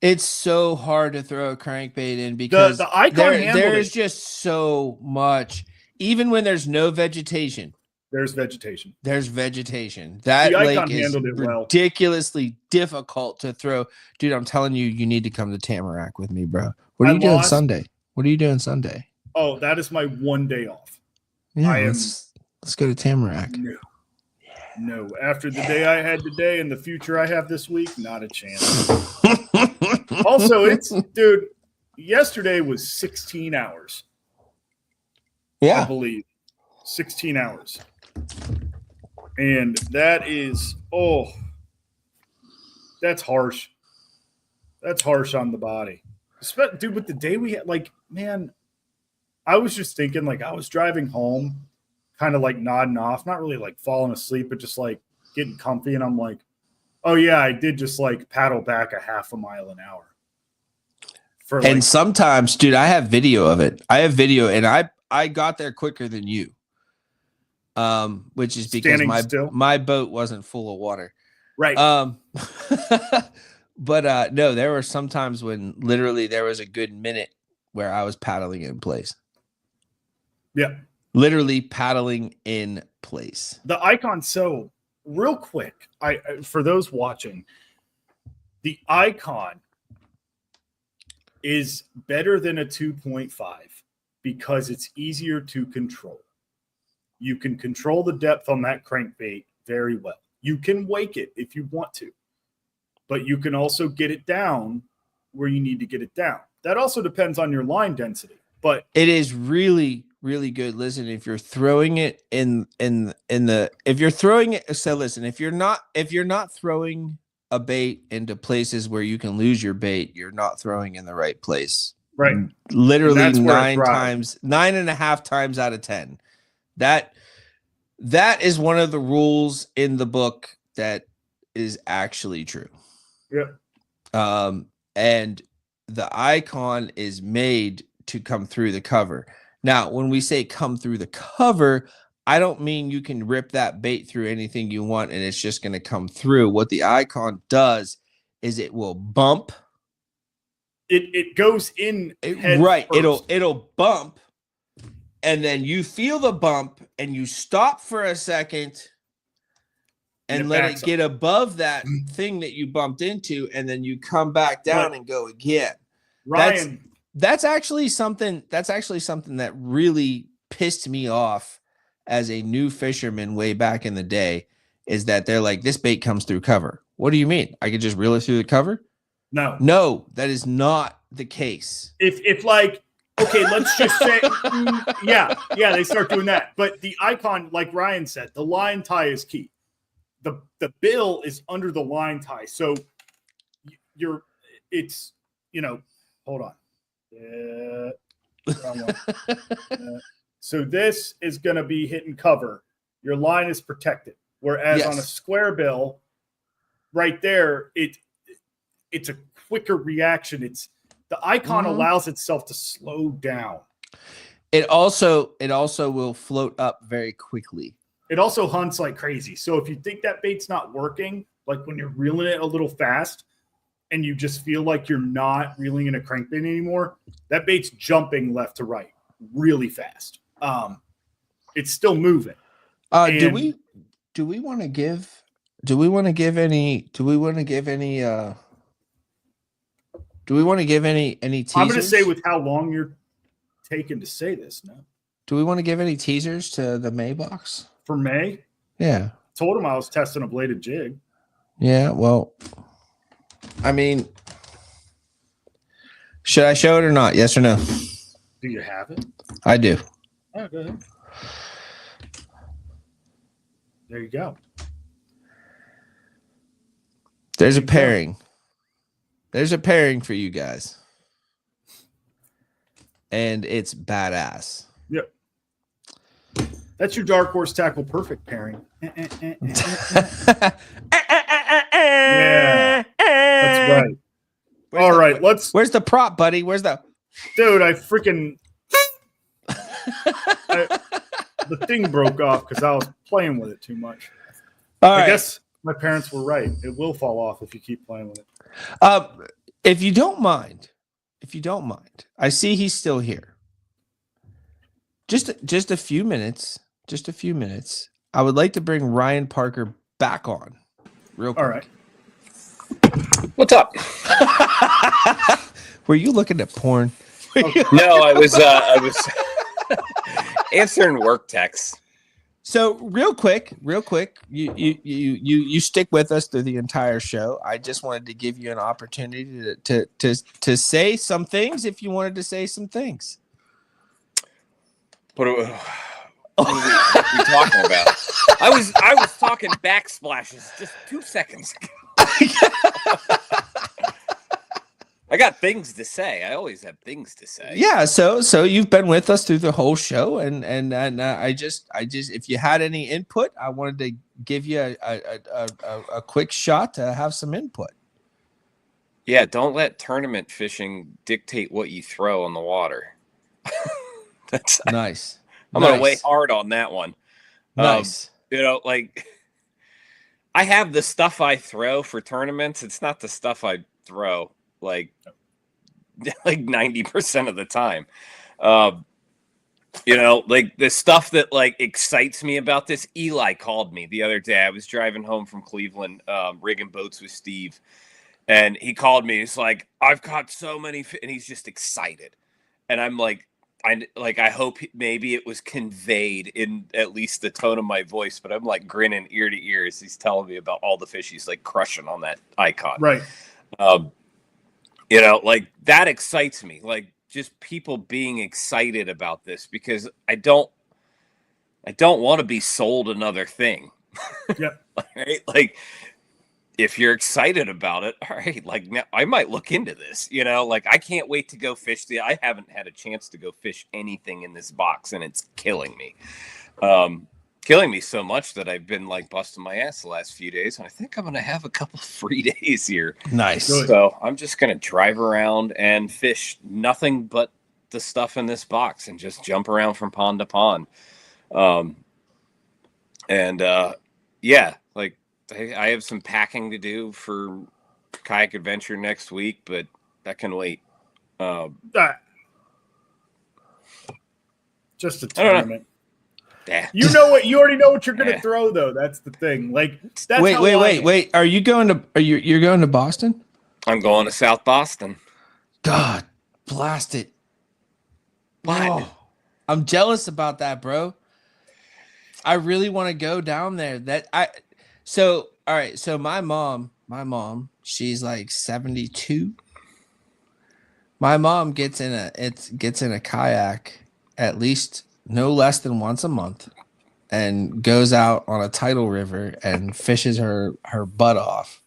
It's so hard to throw a crankbait in because the icon there is just so much, even when there's no vegetation, There's vegetation. There's vegetation. That The lake Icon is handled it well. ridiculously difficult to throw. Dude, I'm telling you, you need to come to Tamarack with me, bro. What are I you doing lost- Sunday? What are you doing Sunday? Oh, that is my one day off. Yeah, I let's go to Tamarack. No. After the day I had today and the future I have this week, not a chance. Also, dude, yesterday was 16 hours. I Yeah. believe 16 hours. And that is, that's harsh. That's harsh on the body. Dude, with the day we had, like, man, I was just thinking, like, I was driving home, kind of like nodding off, not really like falling asleep, but just like getting comfy. And I'm like, oh, yeah, I did just like paddle back a half a mile an hour. And sometimes, dude, I have video of it. I have video, and I got there quicker than you. Which is because my boat wasn't full of water. Right. But no, there were some times when literally there was a good minute where I was paddling in place. Yeah. Literally paddling in place. The Icon, so real quick, for those watching, the Icon is better than a 2.5 because it's easier to control. You can control the depth on that crankbait very well. You can wake it if you want to, but you can also get it down where you need to get it down. That also depends on your line density, but it is really, really good. Listen, if you're throwing it if you're throwing it, so listen, if you're not throwing a bait into places where you can lose your bait, you're not throwing in the right place. Right. Literally 9.5 times out of 10. That is one of the rules in the book that is actually true. Yeah. And the Icon is made to come through the cover. Now, when we say come through the cover, I don't mean you can rip that bait through anything you want and it's just going to come through. What the Icon does is it will bump. It goes in right. First. It'll bump, and then you feel the bump and you stop for a second and let it get above that thing that you bumped into, and then you come back down and go again. Ryan, that's actually something that really pissed me off as a new fisherman way back in the day, is that they're like, this bait comes through cover. What do you mean? I could just reel it through the cover? No, that is not the case. If like, okay, let's just say, yeah, they start doing that. But the Icon, like Ryan said, the line tie is key. The bill is under the line tie. So hold on. So this is going to be hitting cover. Your line is protected. Whereas on a square bill, right there, it's a quicker reaction. The Icon allows itself to slow down. It also will float up very quickly. It also hunts like crazy. So if you think that bait's not working, like when you're reeling it a little fast and you just feel like you're not reeling in a crankbait anymore, that bait's jumping left to right really fast. It's still moving. Do we want to give any teasers? I'm going to say with how long you're taking to say this. No. Do we want to give any teasers to the May box? For May? Yeah. Told him I was testing a bladed jig. Yeah, well, I mean, should I show it or not? Yes or no? Do you have it? I do. Oh, go ahead. There you go. There's a pairing. There's a pairing for you guys. And it's badass. Yep. That's your Dark Horse Tackle Perfect pairing. Yeah. That's right. All right, Where's the prop, buddy? Where's the... Dude, I freaking... the thing broke off because I was playing with it too much. I guess my parents were right. It will fall off if you keep playing with it. If you don't mind, I see he's still here. Just a few minutes. I would like to bring Ryan Parker back on. Real quick. All right. What's up? Were you looking at porn? No, I was answering work texts. So real quick, you stick with us through the entire show. I just wanted to give you an opportunity to say some things if you wanted to say some things. What are we talking about? I was talking backsplashes just 2 seconds ago. I got things to say. I always have things to say. Yeah, so you've been with us through the whole show, and I just if you had any input, I wanted to give you a quick shot to have some input. Yeah, don't let tournament fishing dictate what you throw on the water. That's Nice. I'm gonna weigh hard on that one. Nice. Like I have the stuff I throw for tournaments. It's not the stuff I throw like 90% of the time. Like the stuff that like excites me about this. Eli called me the other day. I was driving home from Cleveland, rigging boats with Steve, and he called me. He's like, "I've caught so many," and he's just excited, and I'm like. I hope maybe it was conveyed in at least the tone of my voice, but I'm like grinning ear to ear as he's telling me about all the fish he's like crushing on that icon. Right. Like that excites me. Like just people being excited about this because I don't want to be sold another thing. Yeah. Right? Like if you're excited about it, all right, like now I might look into this, like I can't wait to go fish. I haven't had a chance to go fish anything in this box and it's killing me. Killing me so much that I've been like busting my ass the last few days. And I think I'm going to have a couple free days here. Nice. So I'm just going to drive around and fish nothing but the stuff in this box and just jump around from pond to pond. Yeah, like, I have some packing to do for Kayak Adventure next week, but that can wait. Just a tournament. Yeah. You already know what you're going to throw, though. That's the thing. Like, that's wait. Are you going to? You're going to Boston? I'm going to South Boston. God, blast it! What? Oh, I'm jealous about that, bro. I really want to go down there. So all right. So my mom, she's like 72. My mom gets in a kayak at least no less than once a month and goes out on a tidal river and fishes her butt off.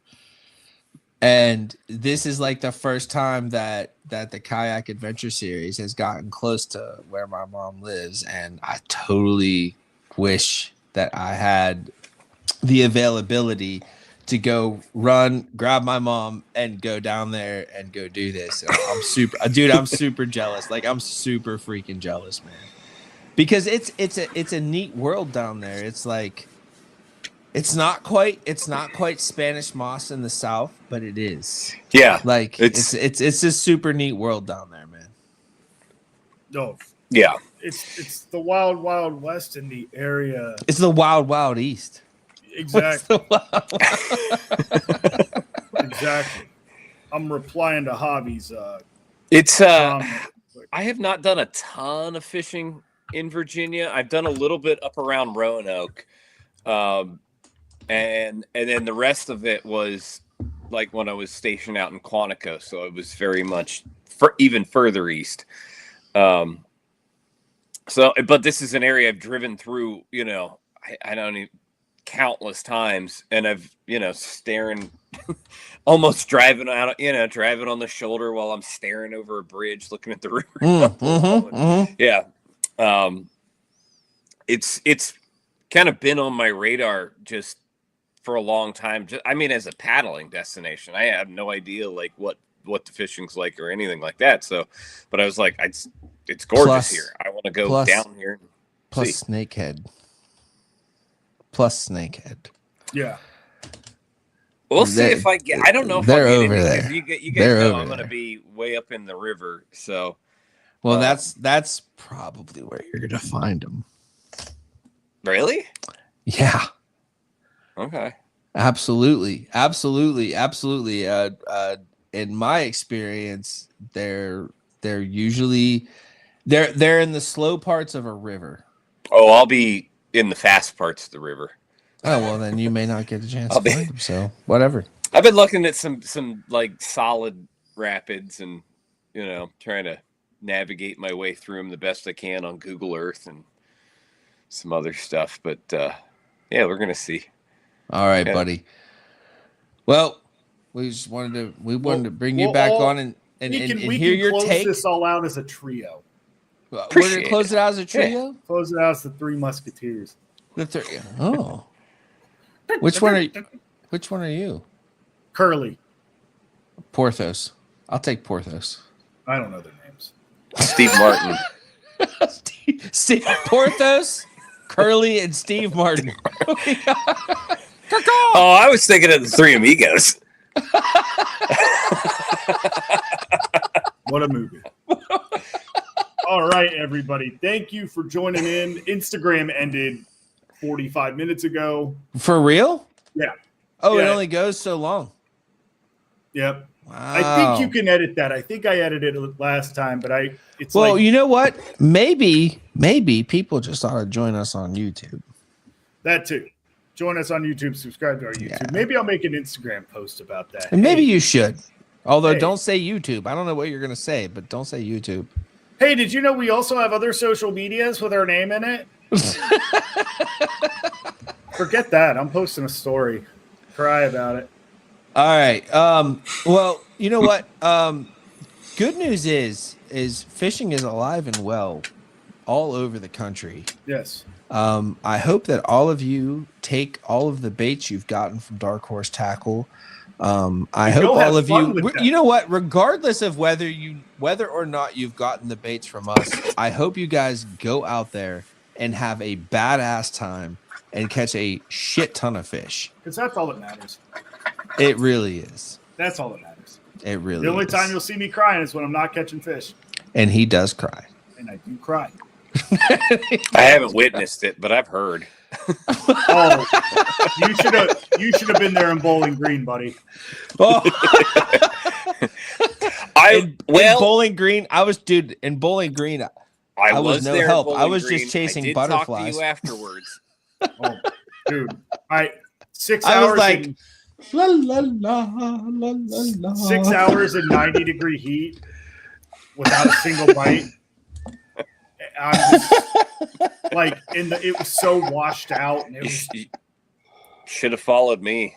And this is like the first time that the Kayak Adventure series has gotten close to where my mom lives. And I totally wish that I had the availability to go run, grab my mom, and go down there and go do this. I'm super jealous. Like I'm super freaking jealous, man. Because it's a neat world down there. It's like it's not quite Spanish Moss in the South, but it is. Yeah, like it's a super neat world down there, man. No. Yeah, it's the wild, wild west in the area. It's the wild, wild east. Exactly. Exactly. I'm replying to Javi's. I have not done a ton of fishing in Virginia. I've done a little bit up around Roanoke, and then the rest of it was like when I was stationed out in Quantico, so it was very much even further east. But this is an area I've driven through. I don't even countless times, and I've staring, almost driving out, driving on the shoulder while I'm staring over a bridge, looking at the river. Yeah. It's kind of been on my radar just for a long time. As a paddling destination, I have no idea like what the fishing's like or anything like that. So, but I was like, it's gorgeous here. I want to go down here. Plus Snakehead. Yeah. We'll see if I get. I don't know if they're I'll get over there. You guys know I'm going to be way up in the river. So, well, that's probably where you're going to find them. Really? Yeah. Okay. Absolutely. In my experience, they're usually they're in the slow parts of a river. Oh, I'll be in the fast parts of the river. Oh, well, then you may not get a chance I'll to be- find them. So whatever. I've been looking at some like solid rapids and trying to navigate my way through them the best I can on Google Earth and some other stuff. But yeah, we're gonna see. All right, Yeah. buddy. Well, we wanted to bring you we'll back all- on and we hear can your close take. this all out as a trio. We're gonna Appreciate close it out as a trio. Close it out as the Three Musketeers. The three. Oh, which one are you? Curly. Porthos. I'll take Porthos. I don't know their names. Steve Martin. Steve Porthos, Curly, and Steve Martin. Oh, I was thinking of the Three Amigos. What a movie. All right, everybody. Thank you for joining in. Instagram ended 45 minutes ago. For real? Yeah. Oh, it Yeah. only goes so long. Yep. Wow. I think you can edit that. I think I edited it last time, but it's Well, like you know what? Maybe people just ought to join us on YouTube. that too. Join us on YouTube. Subscribe to our YouTube. Yeah. Maybe I'll make an Instagram post about that. And maybe Hey, you should. Although Hey. don't say YouTube. I don't know what you're gonna say, but don't say YouTube. Hey, did you know we also have other social medias with our name in it? Forget that. I'm posting a story. Cry about it. All right. Well, you know what? Good news is fishing is alive and well all over the country. Yes. I hope that all of you take all of the baits you've gotten from Dark Horse Tackle. I hope Go have all of fun you, with them. you know what, regardless of whether or not you've gotten the baits from us, I hope you guys go out there and have a badass time and catch a shit ton of fish. Because that's all that matters. It really is. That's all that matters. It really The only is. time you'll see me crying is when I'm not catching fish. And he does cry. And I do cry. I haven't witnessed it, but I've heard. Oh, you should have been there in Bowling Green, buddy. Oh. In Well, Bowling Green, in Bowling Green, I was was no there at help. I Bowling was just Green. chasing I did butterflies. Talk to you afterwards. Oh, dude. 6 I was hours like, and, la la la la la la. 6 hours and 90-degree heat without a single bite. I'm just, like it was so washed out, and it was You should have followed me.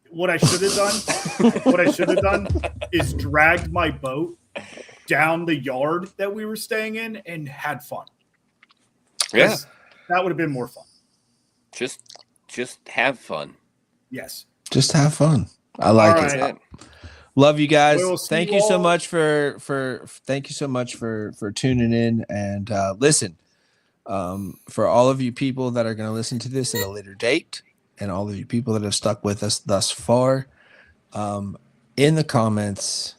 what I should have done is dragged my boat down the yard that we were staying in and had fun. Yeah, 'Cause that would have been more fun. just have fun. Yes. Just have fun. I like All it. right. That's it. Love you guys. We will see Thank you you so all. much for tuning in and listen. For all of you people that are going to listen to this at a later date, and all of you people that have stuck with us thus far, in the comments,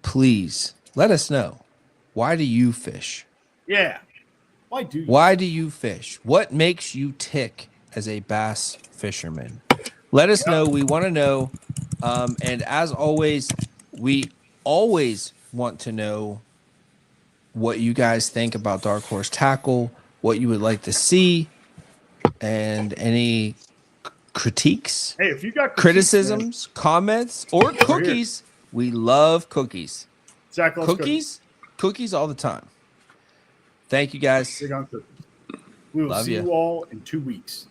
please let us know, why do you fish? Yeah. Why do you? Why do you fish? What makes you tick as a bass fisherman? Let us know. We want to know. And as always, we always want to know what you guys think about Dark Horse Tackle, what you would like to see, and any critiques, Hey, if you got criticisms, comments, or here. cookies. We love cookies. Zach loves Cookies all the time. Thank you guys. Big on cookies. We will Love see ya. you all in 2 weeks.